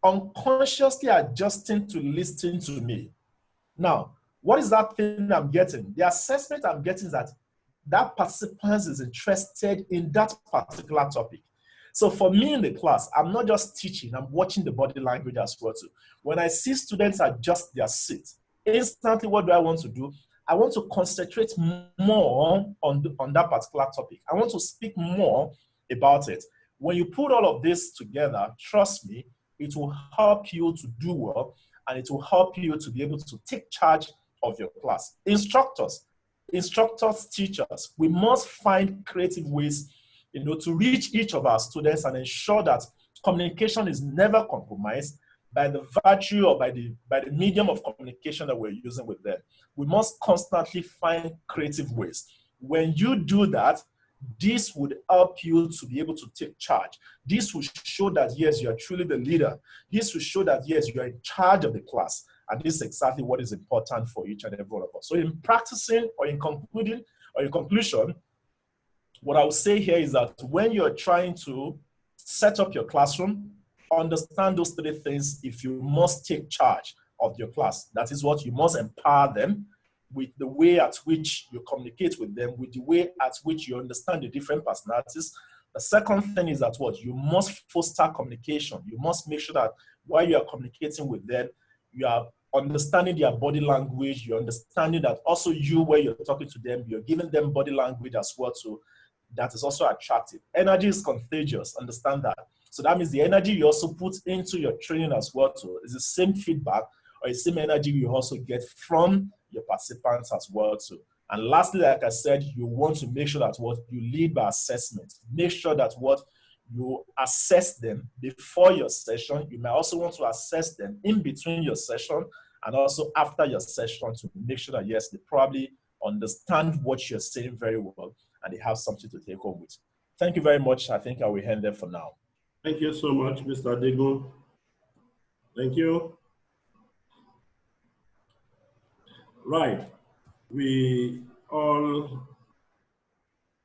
unconsciously adjusting to listening to me. Now, what is that thing I'm getting? The assessment I'm getting is that participant is interested in that particular topic. So for me in the class, I'm not just teaching, I'm watching the body language as well too. When I see students adjust their seat, instantly what do I want to do? I want to concentrate more on that particular topic. I want to speak more about it. When you put all of this together, trust me, it will help you to do well, and it will help you to be able to take charge of your class. Instructors, teachers, we must find creative ways, to reach each of our students and ensure that communication is never compromised by the virtue or by the medium of communication that we're using with them. We must constantly find creative ways. When you do that, this would help you to be able to take charge. This will show that, yes, you are truly the leader. This will show that, yes, you are in charge of the class. And this is exactly what is important for each and every one of us. So in practicing or in conclusion, what I would say here is that when you're trying to set up your classroom, understand those three things if you must take charge of your class. That is what you must empower them with the way at which you communicate with them, with the way at which you understand the different personalities. The second thing is that what you must foster communication. You must make sure that while you are communicating with them, you are understanding their body language, you're understanding that also you, where you're talking to them, you're giving them body language as well too. That is also attractive. Energy is contagious, understand that. So that means the energy you also put into your training as well too is the same feedback or the same energy you also get from your participants as well too. And lastly, like I said, you want to make sure that what you lead by assessment. Make sure that what you assess them before your session. You might also want to assess them in between your session and also after your session to make sure that, yes, they probably understand what you're saying very well and they have something to take home with. Thank you very much. I think I will end there for now. Thank you so much, Mr. Adegu. Thank you. Right. We all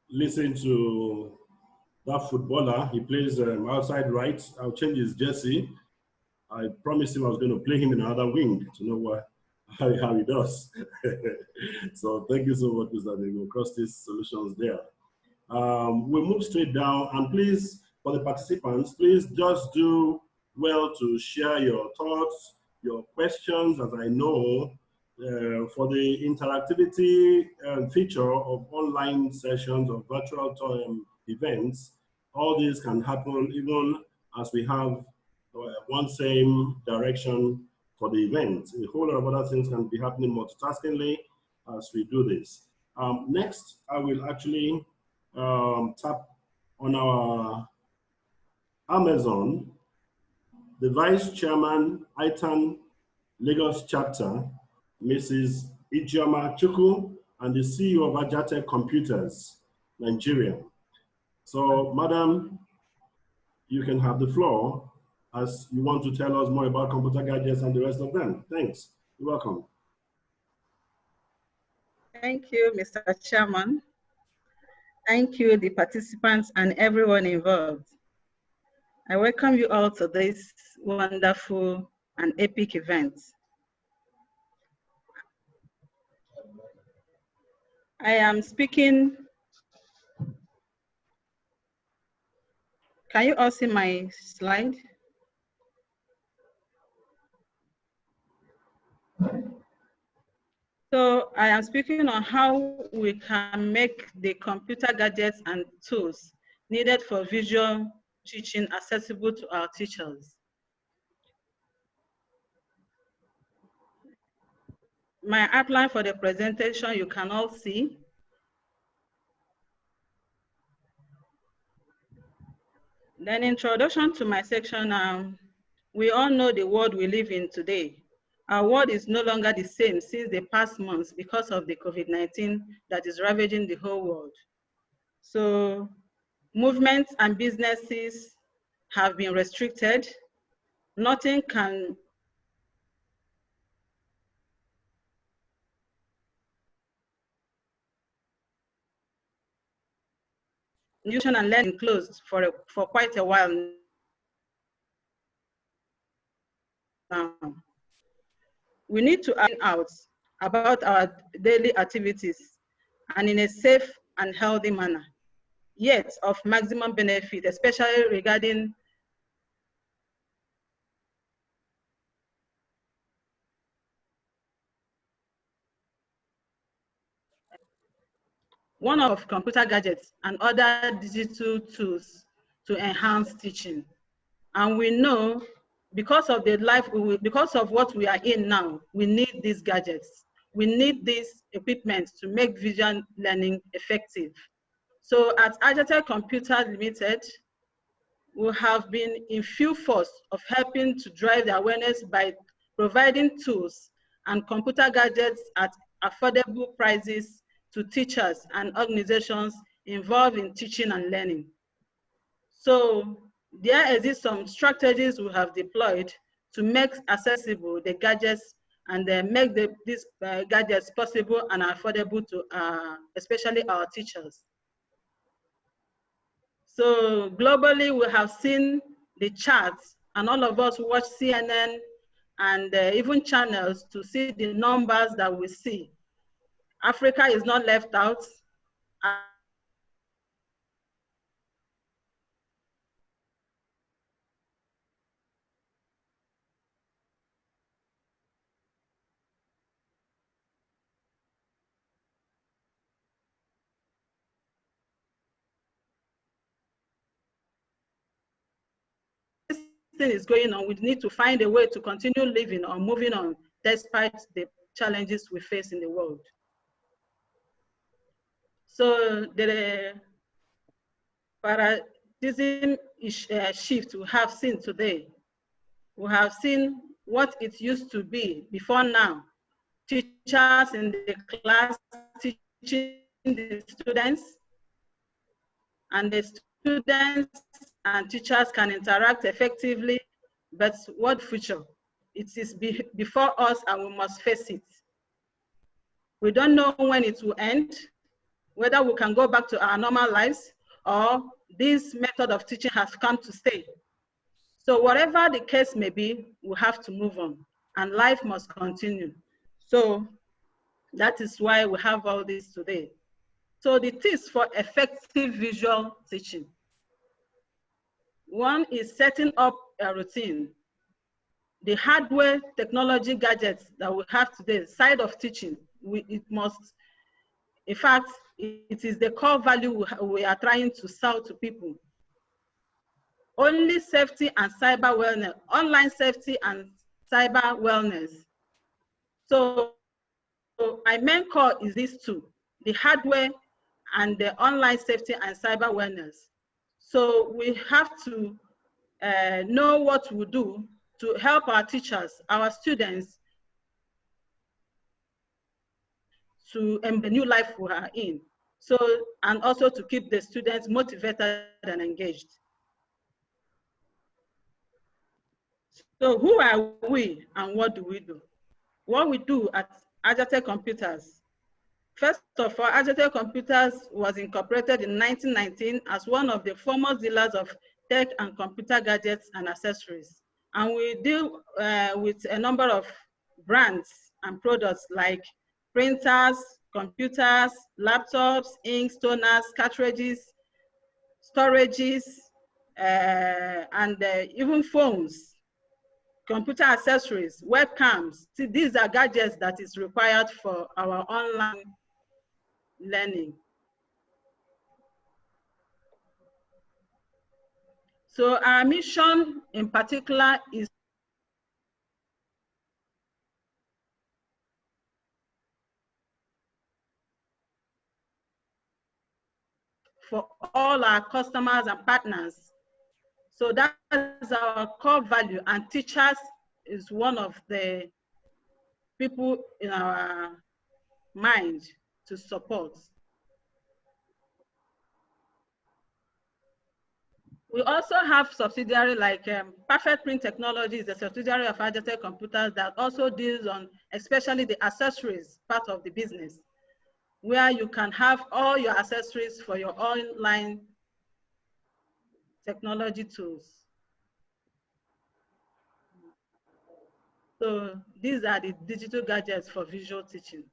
listen to that footballer. He plays outside right. I'll change his jersey. I promised him I was going to play him in another wing to know how he does. So thank you so much, Mr. Adegu. Across these solutions there. We'll move straight down, and please, for the participants, please just do well to share your thoughts, your questions, as I know, for the interactivity feature of online sessions or virtual events. All this can happen even as we have one same direction for the event. A whole lot of other things can be happening multitaskingly as we do this. Next, I will actually tap on our Amazon, the Vice Chairman, ITAN Lagos Chapter, Mrs. Ijeoma Chukwu, and the CEO of Agile Computers, Nigeria. So, Madam, you can have the floor as you want to tell us more about computer gadgets and the rest of them. Thanks. You're welcome. Thank you, Mr. Chairman. Thank you, the participants and everyone involved. I welcome you all to this wonderful and epic event. I am speaking. Can you all see my slide? So I am speaking on how we can make the computer gadgets and tools needed for visual teaching accessible to our teachers. My outline for the presentation you can all see. Then introduction to my section. We all know the world we live in today. Our world is no longer the same since the past months because of the COVID-19 that is ravaging the whole world. So movements and businesses have been restricted. Nothing can education and learning closed for quite a while now. We need to find out about our daily activities and in a safe and healthy manner, yet of maximum benefit, especially regarding one of computer gadgets and other digital tools to enhance teaching. And we know because of because of what we are in now, we need these gadgets. We need this equipment to make visual learning effective. So at Agile Computer Limited, we have been in full force of helping to drive the awareness by providing tools and computer gadgets at affordable prices to teachers and organizations involved in teaching and learning. So there exist some strategies we have deployed to make accessible the gadgets and make these gadgets possible and affordable to especially our teachers. So globally, we have seen the charts, and all of us watch CNN and even channels to see the numbers that we see. Africa is not left out. This thing is going on. We need to find a way to continue living or moving on despite the challenges we face in the world. So the paradigm shift we have seen today, we have seen what it used to be before now. Teachers in the class teaching the students, and the students and teachers can interact effectively, but what future? It is before us and we must face it. We don't know when it will end, whether we can go back to our normal lives or this method of teaching has come to stay. So whatever the case may be, we have to move on and life must continue. So that is why we have all this today. So the tips for effective visual teaching. One is setting up a routine. The hardware technology gadgets that we have today, side of teaching, it must, in fact, it is the core value we are trying to sell to people. Only safety and cyber wellness, online safety and cyber wellness. So my main core is these two, the hardware and the online safety and cyber wellness. So we have to know what we do to help our teachers, our students, to the new life we are in. So, and also to keep the students motivated and engaged. So who are we and what do we do? What we do at Agile Computers. First of all, Agile Computers was incorporated in 1919 as one of the foremost dealers of tech and computer gadgets and accessories. And we deal with a number of brands and products like printers, computers, laptops, inks, toners, cartridges, storages, and even phones, computer accessories, webcams. See, these are gadgets that is required for our online learning. So our mission in particular is for all our customers and partners. So that's our core value, and teachers is one of the people in our mind to support. We also have subsidiary like Perfect Print Technology is a subsidiary of Agile Computers that also deals on especially the accessories part of the business, where you can have all your accessories for your online technology tools. So these are the digital gadgets for visual teaching.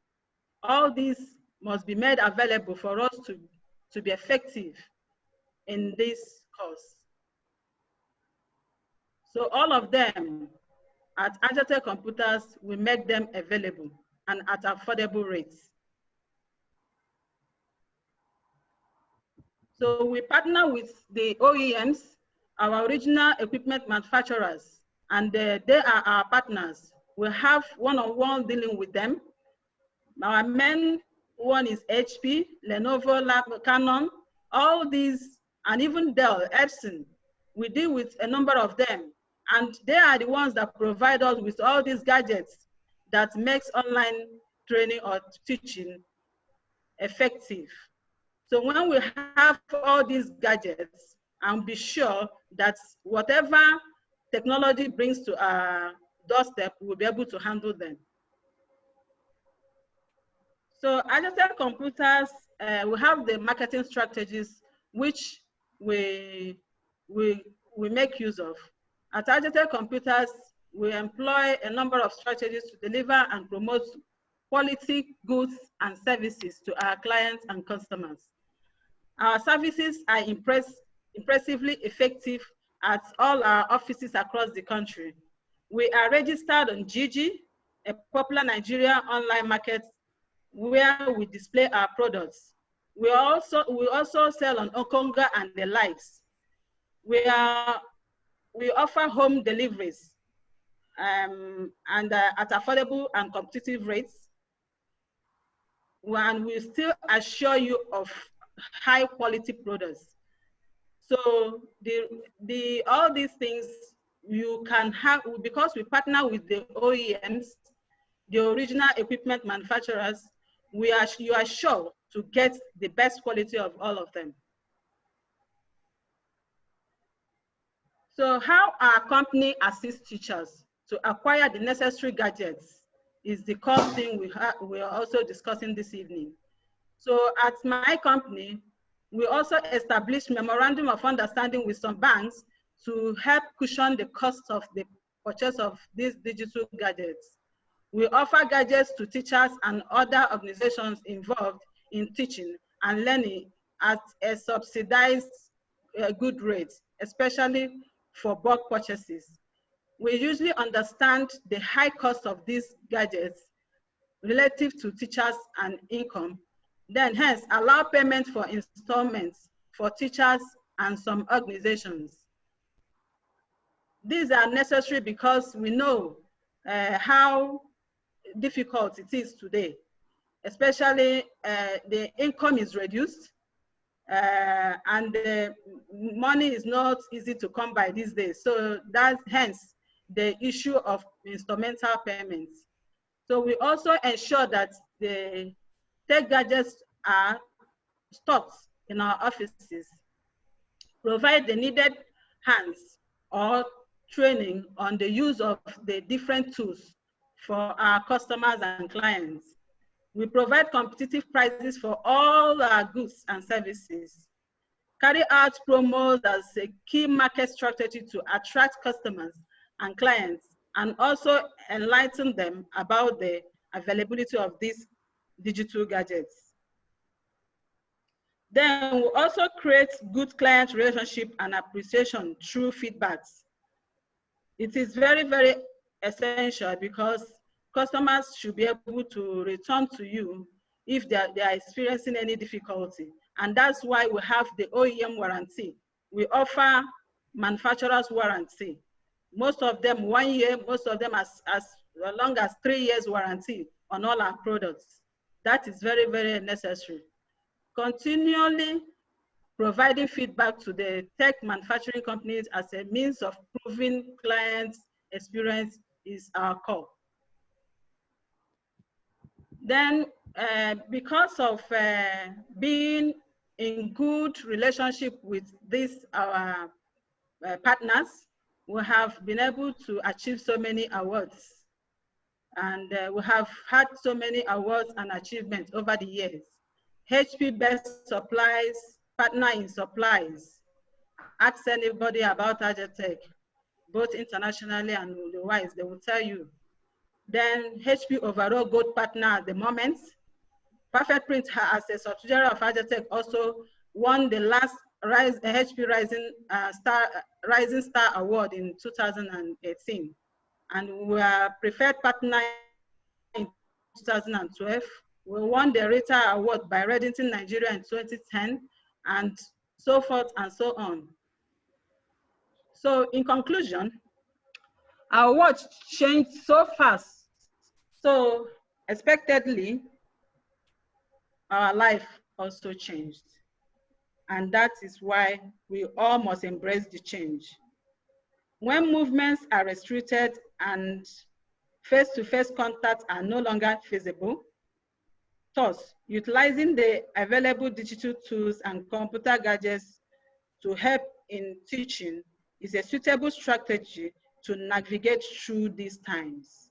All these must be made available for us to be effective in this course. So all of them at Agile Computers, we make them available and at affordable rates. So we partner with the OEMs, our original equipment manufacturers, and they are our partners. We have one-on-one dealing with them. Our main one is HP, Lenovo, Canon, all these, and even Dell, Epson. We deal with a number of them, and they are the ones that provide us with all these gadgets that makes online training or teaching effective. So when we have all these gadgets, and be sure that whatever technology brings to our doorstep, we'll be able to handle them. So Agile Computers, we have the marketing strategies which we make use of. At Agile Computers, we employ a number of strategies to deliver and promote quality goods and services to our clients and customers. Our services are impressively effective at all our offices across the country. We are registered on Gigi, a popular Nigerian online market where we display our products. We also sell on Okonga and the likes. We offer home deliveries and at affordable and competitive rates. And we still assure you of high quality products. So all these things you can have, because we partner with the OEMs, the original equipment manufacturers, you are sure to get the best quality of all of them. So how our company assists teachers to acquire the necessary gadgets is the core thing we are also discussing this evening. So at my company, we also established memorandum of understanding with some banks to help cushion the cost of the purchase of these digital gadgets. We offer gadgets to teachers and other organizations involved in teaching and learning at a subsidized good rate, especially for bulk purchases. We usually understand the high cost of these gadgets relative to teachers and income, then hence allow payment for installments for teachers and some organizations. These are necessary because we know how difficult it is today, especially the income is reduced and the money is not easy to come by these days. So that's hence the issue of instrumental payments. So we also ensure that the tech gadgets are stocked in our offices, provide the needed hands or training on the use of the different tools for our customers and clients. We provide competitive prices for all our goods and services. Carry out promos as a key market strategy to attract customers and clients, and also enlighten them about the availability of these digital gadgets. Then we also create good client relationship and appreciation through feedbacks. It is very, very essential because customers should be able to return to you if they are experiencing any difficulty. And that's why we have the OEM warranty. We offer manufacturer's warranty. Most of them 1 year, most of them as long as 3 years warranty on all our products. That is very, very necessary. Continually providing feedback to the tech manufacturing companies as a means of proving clients' experience is our core. Then, because of being in good relationship with our partners, we have been able to achieve so many awards. And we have had so many awards and achievements over the years. HP Best Supplies, Partner in Supplies. Ask anybody about Agile Tech, both internationally and otherwise, they will tell you. Then HP Overall Gold Partner at the moment. Perfect Print as a subsidiary of Agile Tech also won the last HP Rising Star Award in 2018. And we are preferred partner in 2012. We won the Rita Award by Reddington, Nigeria in 2010, and so forth and so on. So in conclusion, our world changed so fast. So expectedly, our life also changed. And that is why we all must embrace the change. When movements are restricted and face-to-face contacts are no longer feasible, thus, utilizing the available digital tools and computer gadgets to help in teaching is a suitable strategy to navigate through these times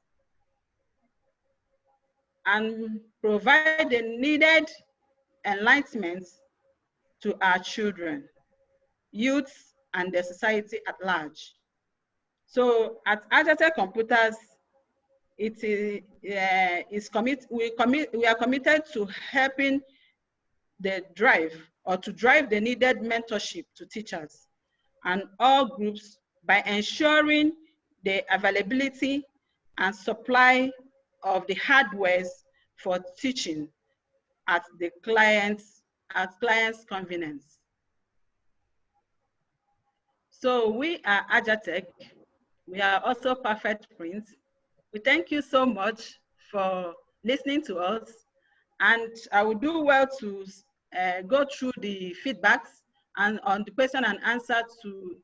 and provide the needed enlightenment to our children, youths, and the society at large. So at Agile Tech Computers, we are committed to helping the drive the needed mentorship to teachers and all groups by ensuring the availability and supply of the hardwares for teaching at the client's convenience. So we are Agile Tech. We are also Perfect Print. We thank you so much for listening to us, and I will do well to go through the feedbacks and on the question and answer to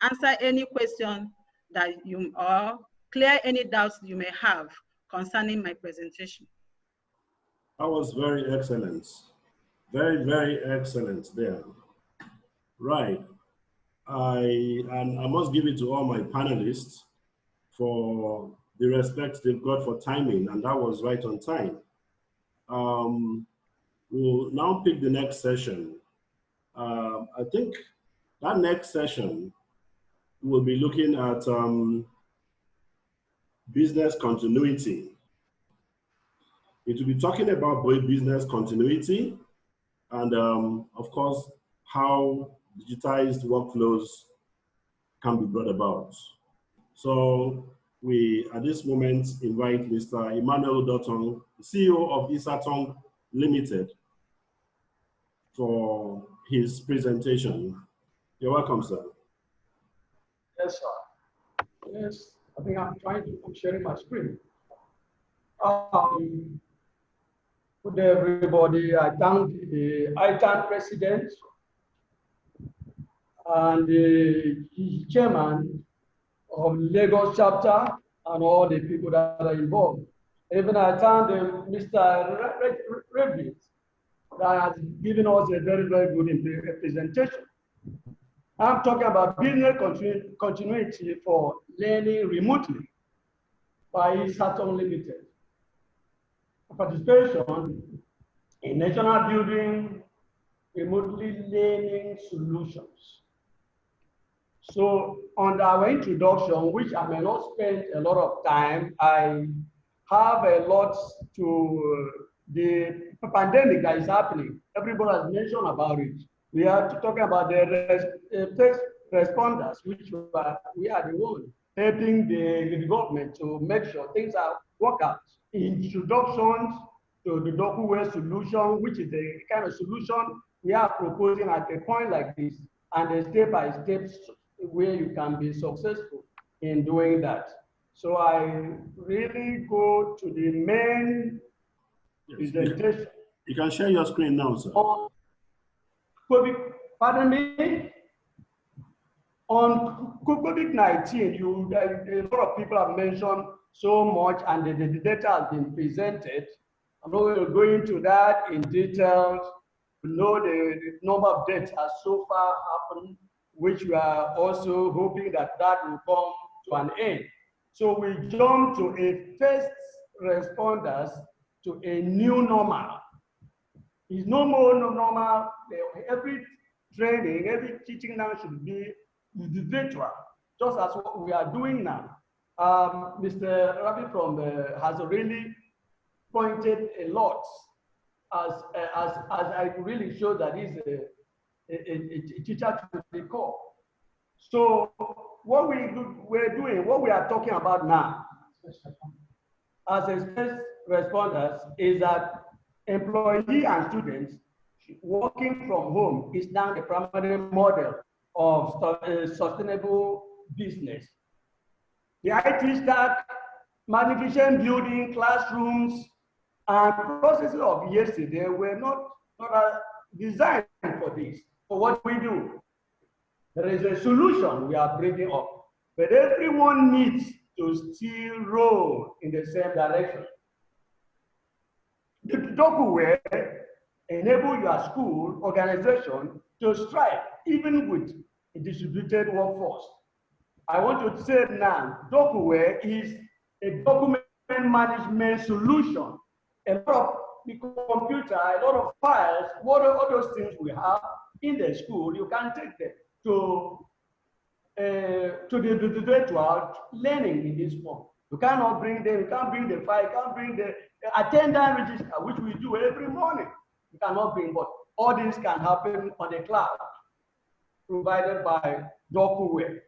answer any question that you or clear any doubts you may have concerning my presentation. That was very excellent. Very, very excellent there. Right. And I must give it to all my panelists for the respect they've got for timing, and that was right on time. We'll now pick the next session. I think that next session we'll be looking at business continuity. It will be talking about both business continuity and, of course, how digitized workflows can be brought about. So we, at this moment, invite Mr. Emmanuel Dotong, CEO of ITAN Limited, for his presentation. You're welcome, sir. Yes, sir. Yes, I think I'm sharing my screen. Good day, everybody. I thank the ITAN president and the chairman of Lagos chapter and all the people that are involved. Even I thank Mr. Rajeev that has given us a very, very good presentation. I'm talking about business continuity for learning remotely by ITAN Limited. Participation in national building remotely learning solutions. So on our introduction, which I may not spend a lot of time, I have a lot to the pandemic that is happening. Everybody has mentioned about it. We are talking about the first responders, which we are the one helping the government to make sure things are work out. Introductions to the document solution, which is the kind of solution we are proposing at a point like this, and the step-by-step where you can be successful in doing that. So I really go to the main presentation. You can share your screen now, sir. On COVID-19, a lot of people have mentioned so much, and the data has been presented. I'm not going to go into that in detail. We know the number of deaths has so far happened. which we are also hoping that that will come to an end. So we jump to a first responders to a new normal. It's no more normal. Every training, every teaching now should be virtual, just as what we are doing now. Mr. Ravi has really pointed a lot as I really show that he's a teacher to the core. So what we're doing, what we are talking about now, as a first responders, is that employee and students working from home is now the primary model of sustainable business. The IT stack, magnificent building, classrooms, and processes of yesterday were not designed for this. So what we do? There is a solution we are bringing up, but everyone needs to still row in the same direction. The DocuWare enable your school organization to strive even with a distributed workforce. I want to say now, DocuWare is a document management solution. A lot of the computer, a lot of files, what are all those things we have in the school, you can take them to the virtual learning in this form. You cannot bring them, you can't bring the file, you can't bring the attendance register, which we do every morning. You cannot bring, but all this can happen on the cloud, provided by DocuWare.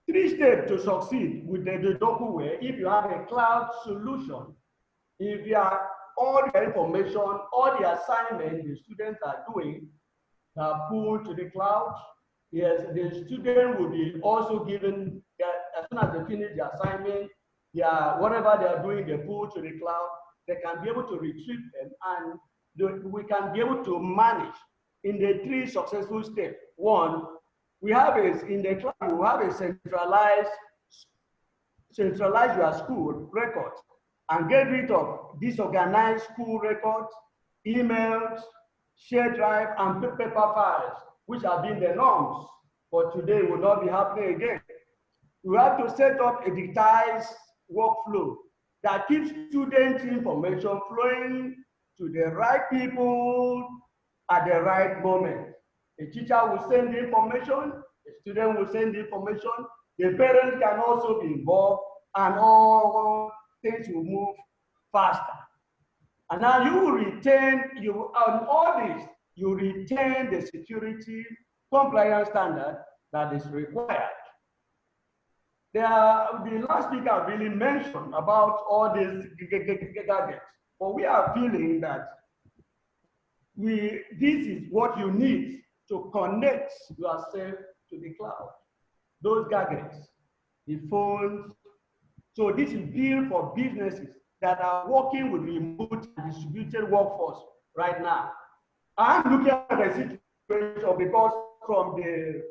3 steps to succeed with the DocuWare. If you have a cloud solution, if you have all the information, all the assignments the students are doing are pulled to the cloud, yes, the student will be also given, as soon as they finish the assignment, whatever they are doing, they pull to the cloud, they can be able to retrieve them, and we can be able to manage in the 3 successful steps. 1, we have in the cloud, we have a centralize your school records and get rid of disorganized school records, emails, shared drive, and paper files, which have been the norms, but today will not be happening again. We have to set up a digitized workflow that keeps student information flowing to the right people at the right moment. A teacher will send the information, a student will send the information, the parents can also be involved, and all things will move faster. And now you will retain, on all this, you retain the security compliance standard that is required. The last speaker really mentioned about all these gadgets, but we are feeling that this is what you need to connect yourself to the cloud. Those gadgets, the phones. So this is built for businesses that are working with remote and distributed workforce right now. I'm looking at the situation because from the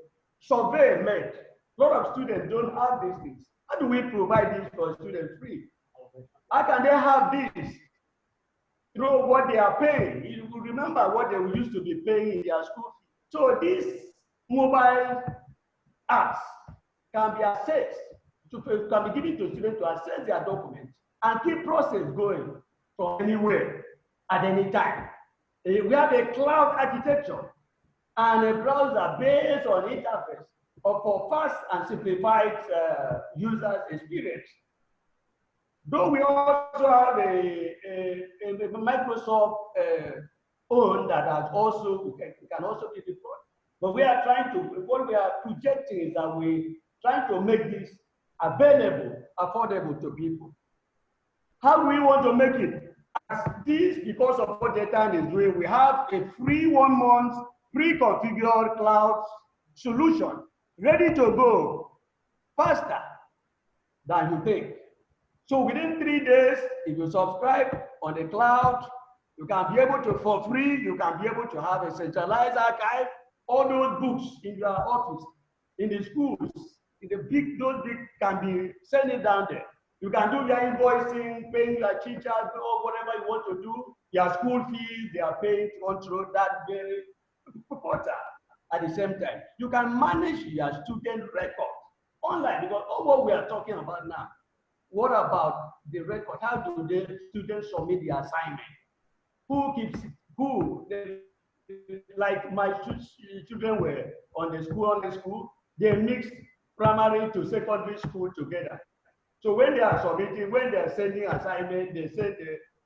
survey made, a lot of students don't have these things. How do we provide this for students free? How can they have this? You know what they are paying. You will remember what they used to be paying in their school fee. So these mobile apps can be accessed, can be given to students to access their documents and keep process going from anywhere at any time. We have a cloud architecture and a browser based on interface for fast and simplified user experience. Though we also have a Microsoft own that has also can also be deployed. But we are trying to, what we are projecting is that we trying to make this available, affordable to people. How do we want to make it? As this, because of what ITAN is doing, we have a free 1 month pre-configured cloud solution ready to go faster than you think. So within 3 days, if you subscribe on the cloud, you can be able to, for free, you can be able to have a centralized archive, all those books in your office, in the schools, in the those big can be sent it down there. You can do your invoicing, paying your teachers, or whatever you want to do, your school fees, they are paying through that very portal. at the same time. You can manage your student record online, because all what we are talking about now, what about the record? How do the students submit the assignment? Who keeps it? Who? Like my children were on the school, they mixed primary to secondary school together. So when they are submitting, when they are sending assignment, they said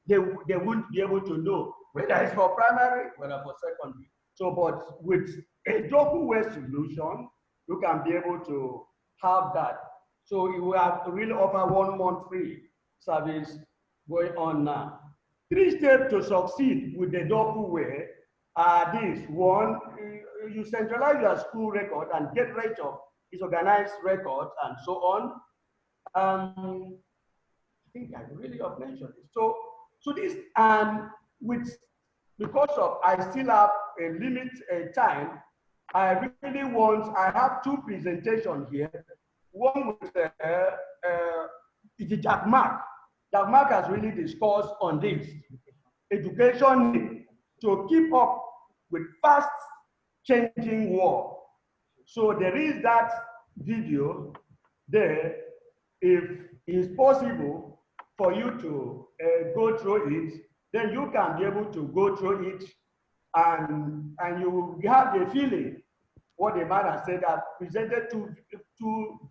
they wouldn't be able to know whether it's for primary, whether for secondary. So, but with a double way solution, you can be able to have that. So you have really offer 1 month free service going on now. 3 steps to succeed with the double way are these. 1, you centralize your school record and get rid of its organized records and so on. I think I really have mentioned it. So this, and because of I still have a limit time, I really want, I have 2 presentations here. One with Jack Mark. Jack Mark has really discussed on this. Education to keep up with fast changing world. So there is that video there. If it's possible for you to go through it, then you can be able to go through it, and you have the feeling what the man has said. I presented two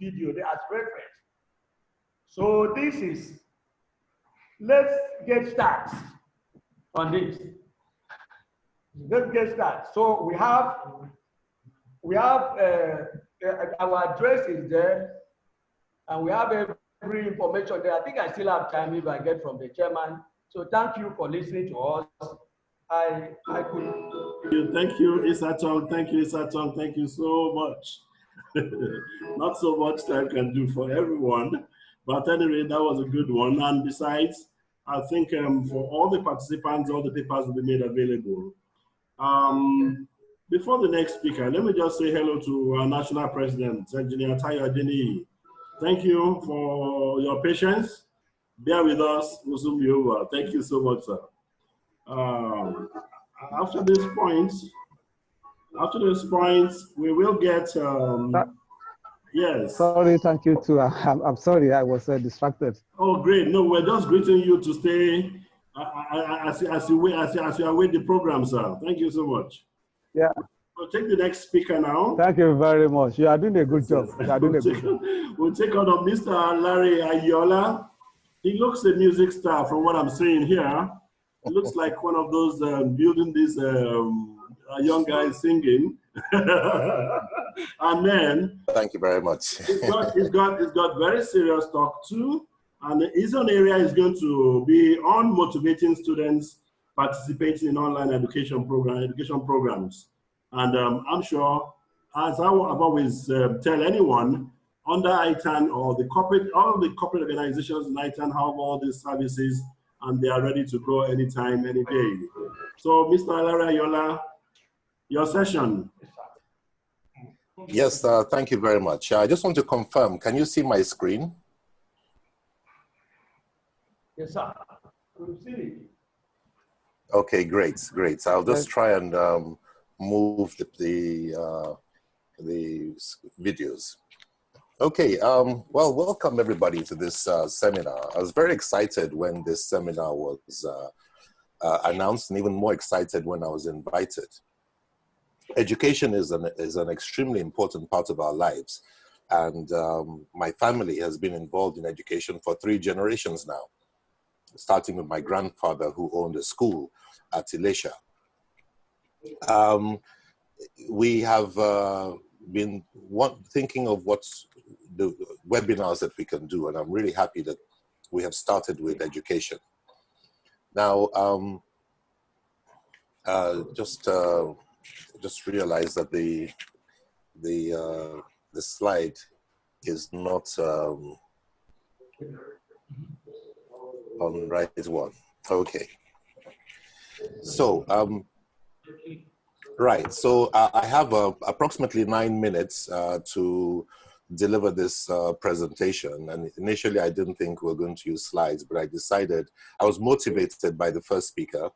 videos as reference. So this is, let's get started on this. Let's get started. So we have our address is there, and we have every information there. I think I still have time if I get from the chairman. So thank you for listening to us. I could. Thank you, Isatong. Thank you, Isatong. Thank you so much. Not so much time can do for everyone, but anyway, that was a good one. And besides, I think for all the participants, all the papers will be made available. Before the next speaker, let me just say hello to our national president, Engineer Tayo Adeniyi. Thank you for your patience. Bear with us, we'll soon be over. Thank you so much, sir. After this point, we will get, yes. Sorry, thank you too. I'm sorry, I was distracted. Oh, great. No, we're just greeting you to stay as you await the program, sir. Thank you so much. Yeah. We'll take the next speaker now. Thank you very much. You are doing a good job. You are doing a good job. We'll take on Mr. Lare Ayoola. He looks a music star from what I'm seeing here. He looks like one of those building these young guys singing. And then, thank you very much. He's got very serious talk too. And his own area is going to be on motivating students participating in online education programs. And I'm sure, as I've always tell anyone, under ITAN or all the corporate organizations in ITAN have all these services, and they are ready to go anytime, any day. So, Mr. Lare Ayoola, your session. Yes, thank you very much. I just want to confirm, can you see my screen? Yes, sir. We'll see it. Okay, great. I'll just try and move the videos. Okay, well, welcome everybody to this seminar. I was very excited when this seminar was announced, and even more excited when I was invited. Education is an extremely important part of our lives, and my family has been involved in education for 3 generations now, starting with my grandfather, who owned a school at Ilesha. We have been thinking of what's the webinars that we can do, and I'm really happy that we have started with education. Now, just realize that the slide is not on the right one. Okay. So, right. So I have approximately 9 minutes to deliver this presentation. And initially I didn't think we were going to use slides, but I decided, I was motivated by the first speaker,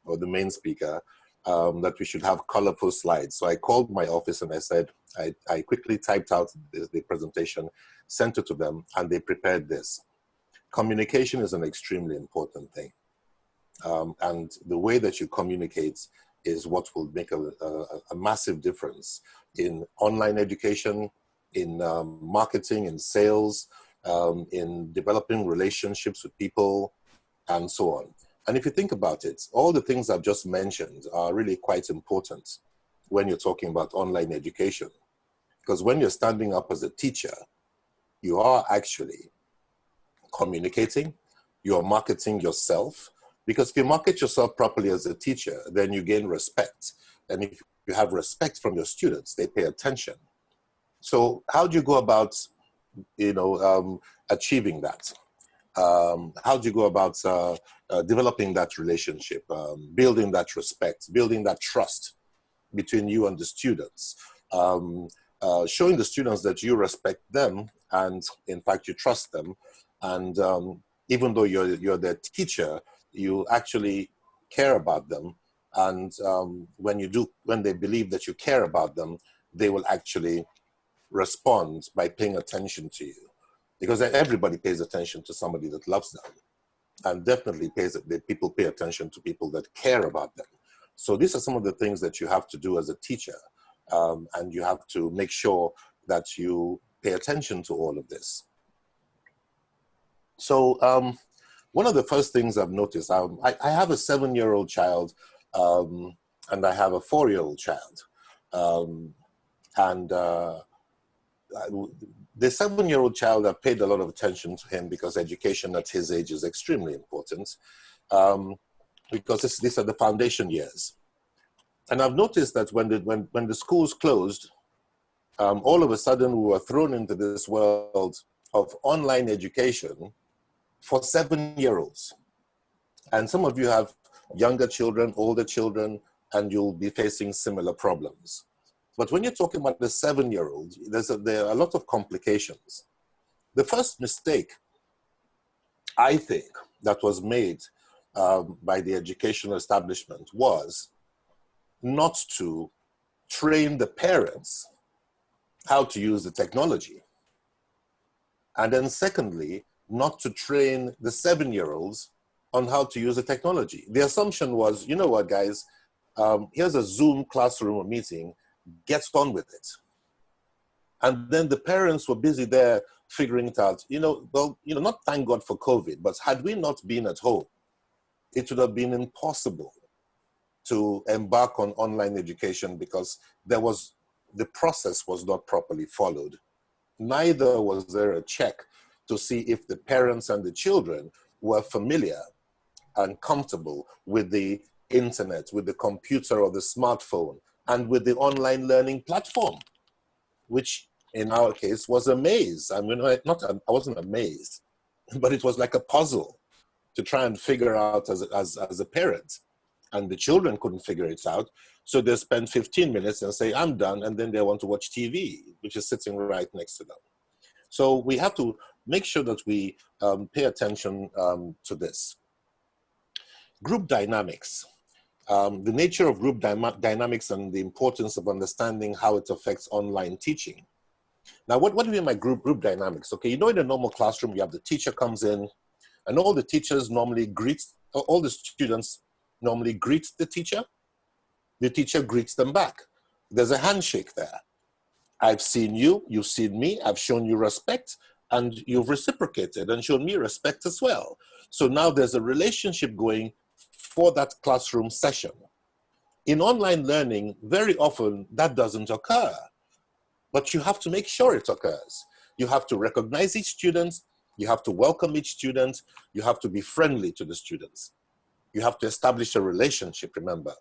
or the main speaker, that we should have colorful slides. So I called my office and I said, I quickly typed out the presentation, sent it to them, and they prepared this. Communication is an extremely important thing. And the way that you communicate is what will make a massive difference in online education, in marketing, in sales, in developing relationships with people, and so on. And if you think about it, all the things I've just mentioned are really quite important when you're talking about online education. Because when you're standing up as a teacher, you are actually communicating, you're marketing yourself. Because if you market yourself properly as a teacher, then you gain respect. And if you have respect from your students, they pay attention. So how do you go about, achieving that? How do you go about developing that relationship, building that respect, building that trust between you and the students, showing the students that you respect them and in fact you trust them, and even though you're their teacher, you actually care about them, and when they believe that you care about them, they will actually respond by paying attention to you. Because everybody pays attention to somebody that loves them, and definitely people pay attention to people that care about them. So these are some of the things that you have to do as a teacher, and you have to make sure that you pay attention to all of this. So one of the first things I've noticed, I have a 7-year-old child, and I have a 4-year-old child, the 7-year-old child, I've paid a lot of attention to him because education at his age is extremely important, because these are the foundation years. And I've noticed that when the schools closed, all of a sudden we were thrown into this world of online education for 7-year-olds. And some of you have younger children, older children, and you'll be facing similar problems. But when you're talking about the 7-year-old, there are a lot of complications. The first mistake, I think, that was made by the educational establishment was not to train the parents how to use the technology. And then secondly, not to train the 7-year-olds on how to use the technology. The assumption was, you know what, guys, here's a Zoom classroom meeting, get on with it. And then the parents were busy there figuring it out. Not thank God for COVID, but had we not been at home, it would have been impossible to embark on online education because the process was not properly followed. Neither was there a check to see if the parents and the children were familiar and comfortable with the internet, with the computer or the smartphone, and with the online learning platform, which in our case was a maze. I mean, I wasn't amazed, but it was like a puzzle to try and figure out as a parent. And the children couldn't figure it out. So they spend 15 minutes and say, I'm done. And then they want to watch TV, which is sitting right next to them. So we have to make sure that we pay attention to this. Group dynamics. The nature of group dynamics and the importance of understanding how it affects online teaching. Now, what do you mean by group dynamics? Okay, in a normal classroom, you have the teacher comes in, and all the teachers normally all the students normally greet the teacher greets them back. There's a handshake there. I've seen you, you've seen me, I've shown you respect, and you've reciprocated and shown me respect as well. So now there's a relationship going for that classroom session. In online learning, very often that doesn't occur, but you have to make sure it occurs. You have to recognize each student, you have to welcome each student, you have to be friendly to the students. You have to establish a relationship, remember.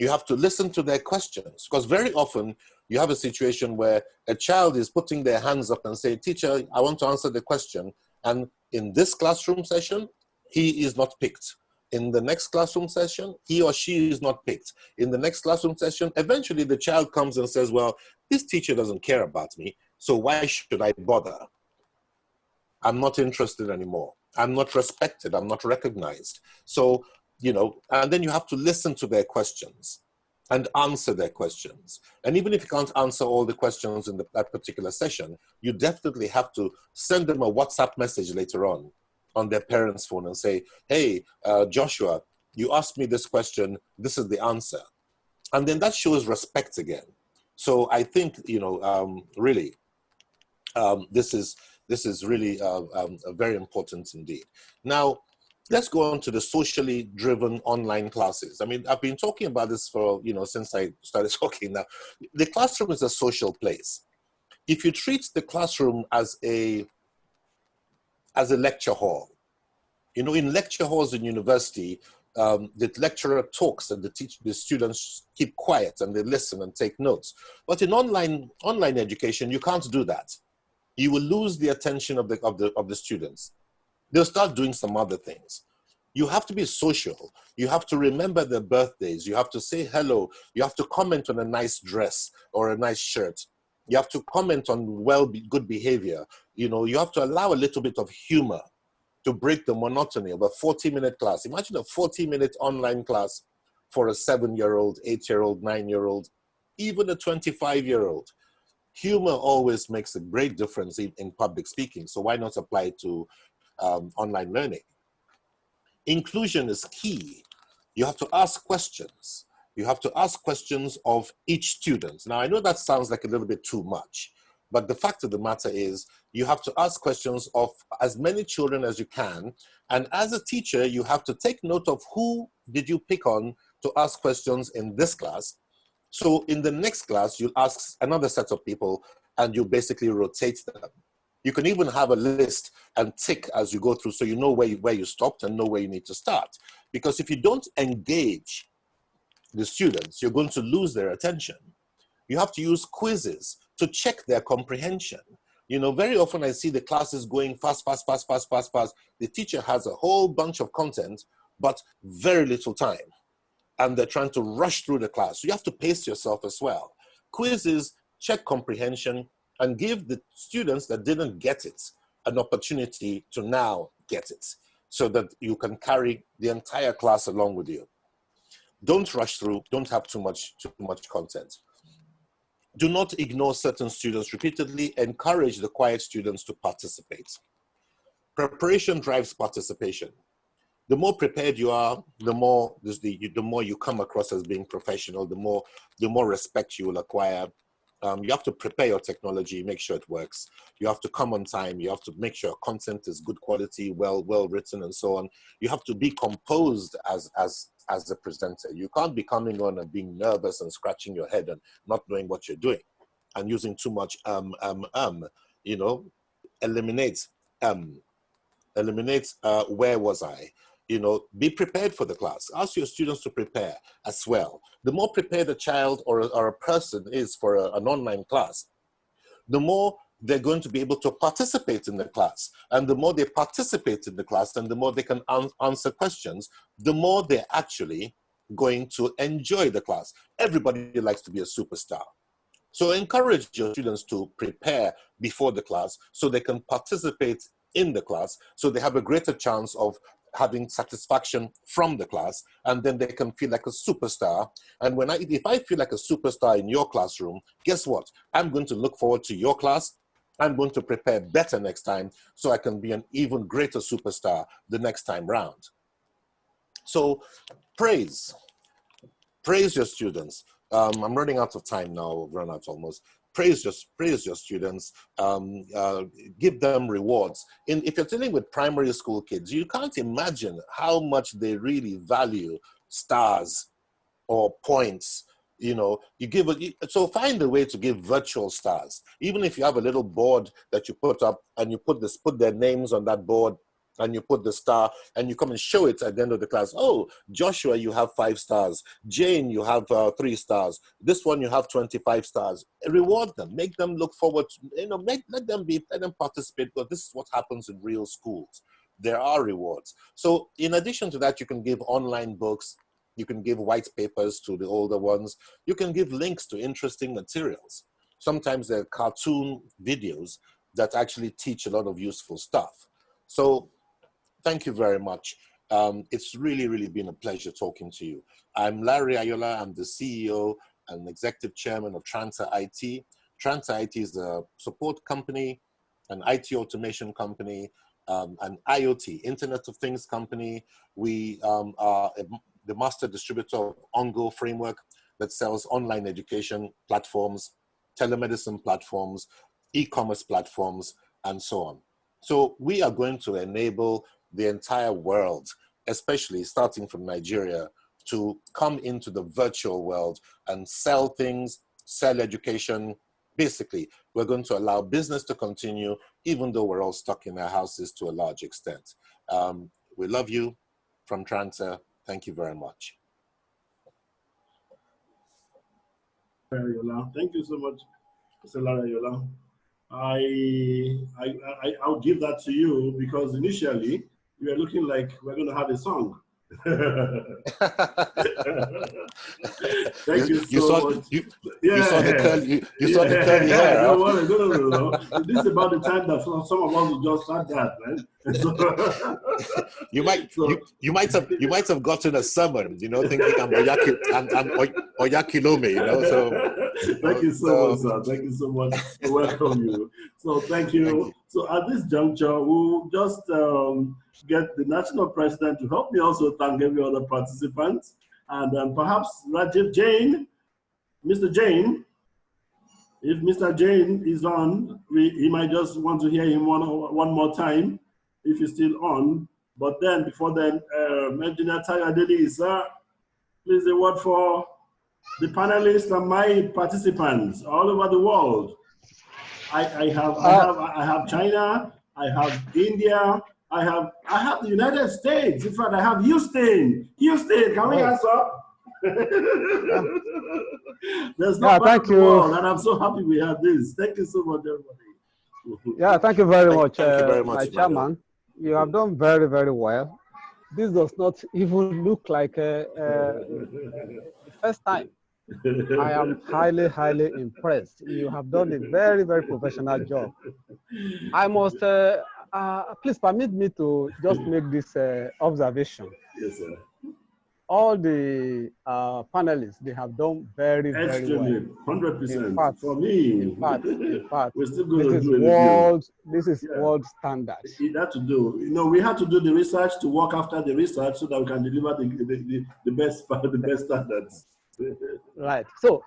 You have to listen to their questions, because very often you have a situation where a child is putting their hands up and say, teacher, I want to answer the question. And in this classroom session, he is not picked. In the next classroom session, he or she is not picked. In the next classroom session, eventually the child comes and says, well, this teacher doesn't care about me, so why should I bother? I'm not interested anymore. I'm not respected. I'm not recognized. So, and then you have to listen to their questions. and answer their questions. And even if you can't answer all the questions in that particular session, you definitely have to send them a WhatsApp message later on their parents' phone and say, hey, Joshua, you asked me this question, this is the answer. And then that shows respect again. So I think, really, this is really very important indeed. Now, let's go on to the socially driven online classes. I mean, I've been talking about this for, since I started talking now. The classroom is a social place. If you treat the classroom as a lecture hall, in lecture halls in university, the lecturer talks and the students keep quiet and they listen and take notes. But in online education, you can't do that. You will lose the attention of the students. They'll start doing some other things. You have to be social. You have to remember their birthdays. You have to say hello. You have to comment on a nice dress or a nice shirt. You have to comment on good behavior. You have to allow a little bit of humor to break the monotony of a 40-minute class. Imagine a 40-minute online class for a 7-year-old, 8-year-old, 9-year-old, even a 25-year-old. Humor always makes a great difference in public speaking. So why not apply it to online learning? Inclusion is key. You have to ask questions. You have to ask questions of each student. Now, I know that sounds like a little bit too much, but the fact of the matter is you have to ask questions of as many children as you can. And as a teacher, you have to take note of who did you pick on to ask questions in this class. So in the next class, you'll ask another set of people and you basically rotate them. You can even have a list and tick as you go through so you know where you stopped and know where you need to start. Because if you don't engage the students, you're going to lose their attention. You have to use quizzes to check their comprehension. Very often I see the classes going fast. The teacher has a whole bunch of content, but very little time. And they're trying to rush through the class. So you have to pace yourself as well. Quizzes check comprehension and give the students that didn't get it an opportunity to now get it so that you can carry the entire class along with you. Don't rush through, don't have too much content. Do not ignore certain students repeatedly. Encourage the quiet students to participate. Preparation drives participation. The more prepared you are, the more you come across as being professional, the more respect you will acquire. You have to prepare your technology, make sure it works. You have to come on time. You have to make sure content is good quality, well written, and so on. You have to be composed as a presenter. You can't be coming on and being nervous and scratching your head and not knowing what you're doing and using too much eliminate where was I? Be prepared for the class. Ask your students to prepare as well. The more prepared a child or a person is for an online class, the more they're going to be able to participate in the class. And the more they participate in the class and the more they can answer questions, the more they're actually going to enjoy the class. Everybody likes to be a superstar. So encourage your students to prepare before the class so they can participate in the class, so they have a greater chance of having satisfaction from the class, and then they can feel like a superstar. And if I feel like a superstar in your classroom, guess what? I'm going to look forward to your class. I'm going to prepare better next time so I can be an even greater superstar the next time round. So praise your students. I'm running out of time now, I've run out almost. Praise your students, give them rewards. If you're dealing with primary school kids, you can't imagine how much they really value stars or points. So find a way to give virtual stars. Even if you have a little board that you put up and you put their names on that board, and you put the star and you come and show it at the end of the class. Oh, Joshua, you have 5 stars. Jane, you have 3 stars. This one, you have 25 stars. Reward them, make them look forward to, let them participate, because this is what happens in real schools. There are rewards. So in addition to that, you can give online books. You can give white papers to the older ones. You can give links to interesting materials. Sometimes there are cartoon videos that actually teach a lot of useful stuff. So thank you very much. It's really, really been a pleasure talking to you. I'm Lare Ayoola. I'm the CEO and Executive Chairman of Tranter IT. Tranter IT is a support company, an IT automation company, an IoT, Internet of Things company. We are the master distributor of Ongo framework that sells online education platforms, telemedicine platforms, e-commerce platforms, and so on. So we are going to enable the entire world, especially starting from Nigeria, to come into the virtual world and sell things, sell education. Basically, we're going to allow business to continue, even though we're all stuck in our houses to a large extent. We love you from Tranter. Thank you very much. Thank you so much, Mr. Lare Ayoola. I'll give that to you because initially we were looking like we're going to have a song. Thank you so much. You saw the curly hair. No, no. This is about the time that some of us will just start that, right? You might have gotten a sermon, thinking I'm Oyakilome, So thank you so much, sir. Thank you so much. Welcome you. So thank you. So at this juncture, we'll just get the national president to help me also thank every other participant, and perhaps Rajeev Jain, Mr. Jain. If Mr. Jain is on, he might just want to hear him one more time if he's still on. But then, before then, Engineer Tayadeli, sir, please a word for the panelists and my participants all over the world. I have China, I have India, I have the United States. In fact, I have Houston. Houston, can we answer? There's no part of the world, and I'm so happy we have this. Thank you so much, everybody. Yeah, thank you very much, thank you very much, my chairman. You have done very, very well. This does not even look like the first time. I am highly, highly impressed. You have done a very, very professional job. I must, please permit me to just make this observation. Yes, sir. All the panelists, they have done very, very well. 100%. For me, in fact, we're still going to do this is world standard. It had to do, we had to do the research to work after the research so that we can deliver the best standards. Right. So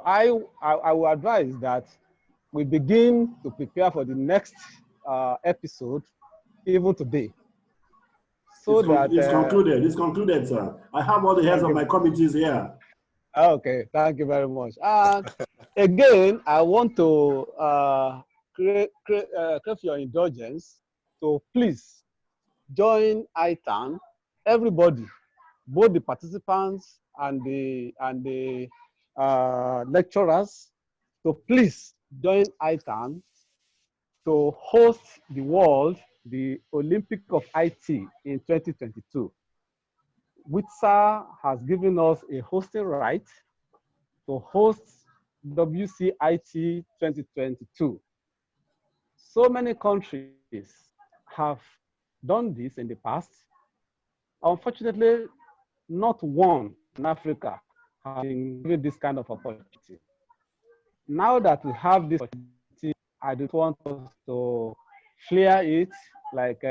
I will advise that we begin to prepare for the next episode even today. So it's concluded. It's concluded, sir. I have all the heads of my committees here. Okay, thank you very much. Again, I want to crave your indulgence. So please join ITAN. Everybody, both the participants and the lecturers. So please join ITAN to host the world, the Olympic of IT in 2022. WITSA has given us a hosting right to host WCIT 2022. So many countries have done this in the past. Unfortunately, not one in Africa has been given this kind of opportunity. Now that we have this opportunity, I don't want us to flare it like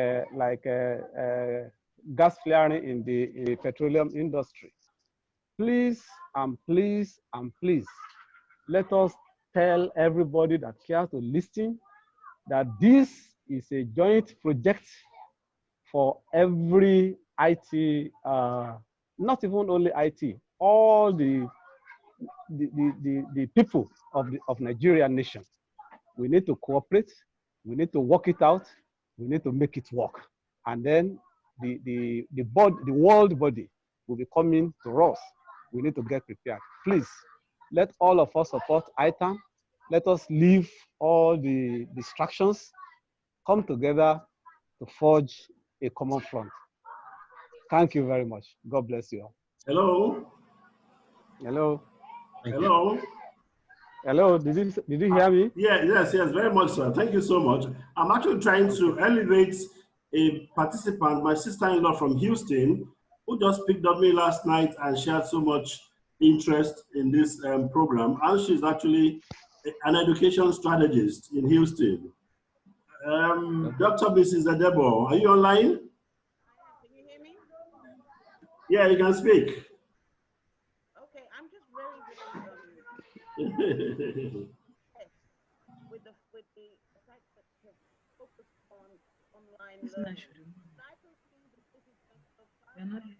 gas flaring in the petroleum industry. Please and please and please, let us tell everybody that cares to listen that this is a joint project for every IT, not even only IT, all the people of Nigeria nation. We need to cooperate. We need to work it out. We need to make it work. And then the world body will be coming to us. We need to get prepared. Please, let all of us support ITAN. Let us leave all the distractions, come together to forge a common front. Thank you very much. God bless you all. Hello. Hello. Hello. Hello, did you hear me? Yeah, yes, very much, sir. Thank you so much. I'm actually trying to elevate a participant, my sister-in-law from Houston, who just picked up me last night and shared so much interest in this program. And she's actually an education strategist in Houston. Dr. Mrs. Adebo, are you online? Can you hear me? Yeah, you can speak. Okay, I'm just very with the fact that you focus on online learning. I can see that this is just a COVID-19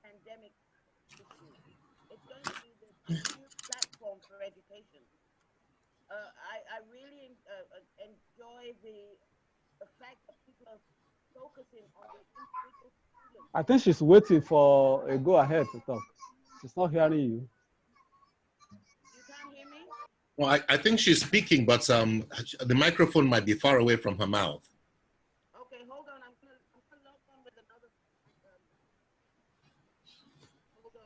pandemic issue. It's going to be the new platform for education. I really enjoy the fact that people are focusing on the individual students. I think she's waiting for a go ahead to talk. She's not hearing you. You can't hear me? Well, I think she's speaking, but the microphone might be far away from her mouth. Okay, hold on. I'm gonna log on with another. Hold on.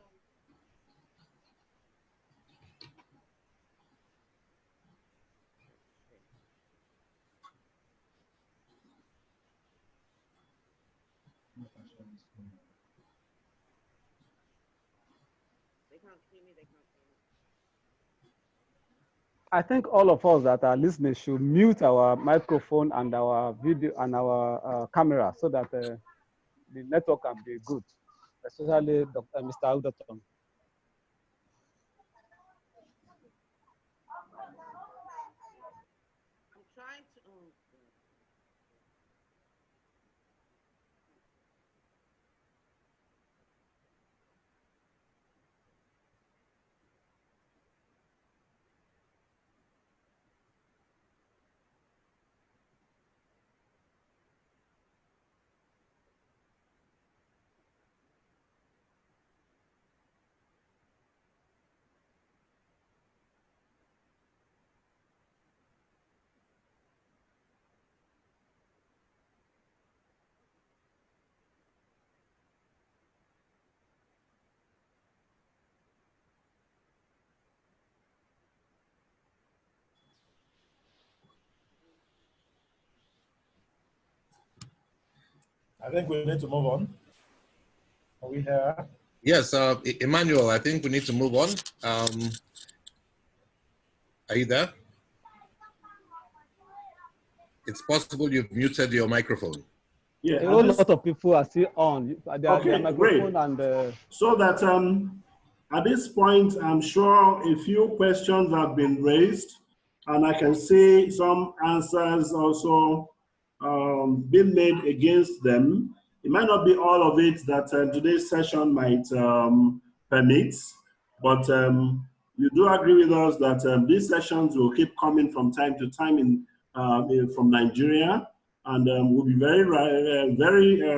They can't see me. They can't see me. I think all of us that are listening should mute our microphone and our video and our camera so that the network can be good, especially Mr. Alderton. I'm trying to. Oh, I think we need to move on. Are we here? Yes, Emmanuel, I think we need to move on. Are you there? It's possible you've muted your microphone. Yeah, a whole lot of people are still on their microphone. Great. And so that at this point, I'm sure a few questions have been raised, and I can see some answers also being made against them. It might not be all of it that today's session might permit, but you do agree with us that these sessions will keep coming from time to time from Nigeria, and we'll be very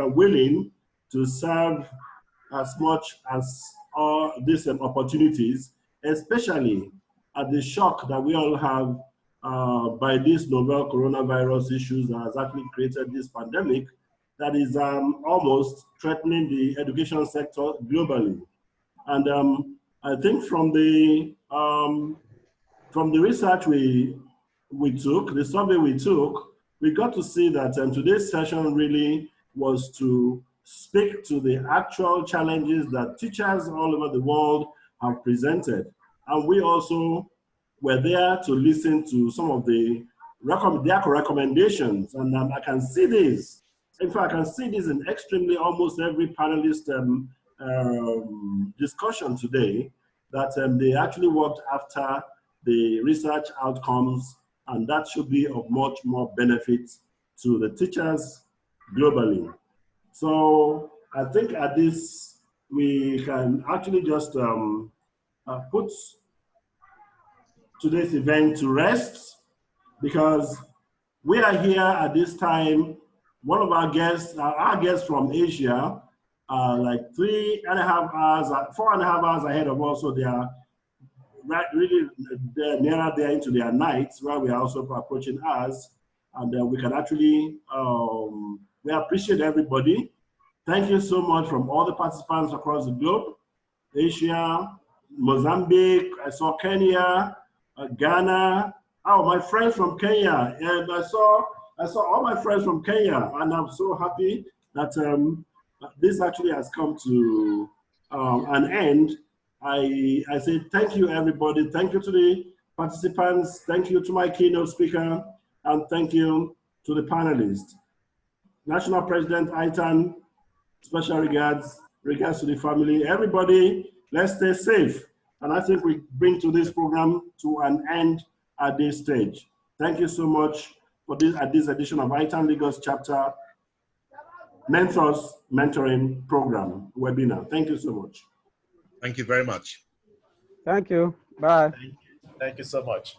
willing to serve as much as all these opportunities, especially at the shock that we all have by this novel coronavirus issues that has actually created this pandemic that is almost threatening the education sector globally. And I think from the research we took, the survey we took, we got to see that today's session really was to speak to the actual challenges that teachers all over the world have presented. And we also were there to listen to some of their recommendations. And I can see this. In fact, I can see this in almost every panelist discussion today, that they actually worked after the research outcomes, and that should be of much more benefit to the teachers globally. So I think at this, we can actually just put today's event to rest, because we are here at this time. One of our guests from Asia, like 3.5 hours, 4.5 hours ahead of us, so they are really they're nearer there into their nights, where we are also approaching us, and we can actually, we appreciate everybody. Thank you so much from all the participants across the globe, Asia, Mozambique, I saw Kenya, Ghana. Oh, my friends from Kenya, and I saw I saw all my friends from Kenya, and I'm so happy that this actually has come to an end. I say thank you, everybody. Thank you to the participants. Thank you to my keynote speaker, and thank you to the panelists. National President ITAN, special regards to the family. Everybody, let's stay safe. And I think we bring to this program to an end at this stage. Thank you so much for this at this edition of ITAN Lagos Chapter Mentors Mentoring Program webinar. Thank you so much. Thank you very much. Thank you. Bye. Thank you so much.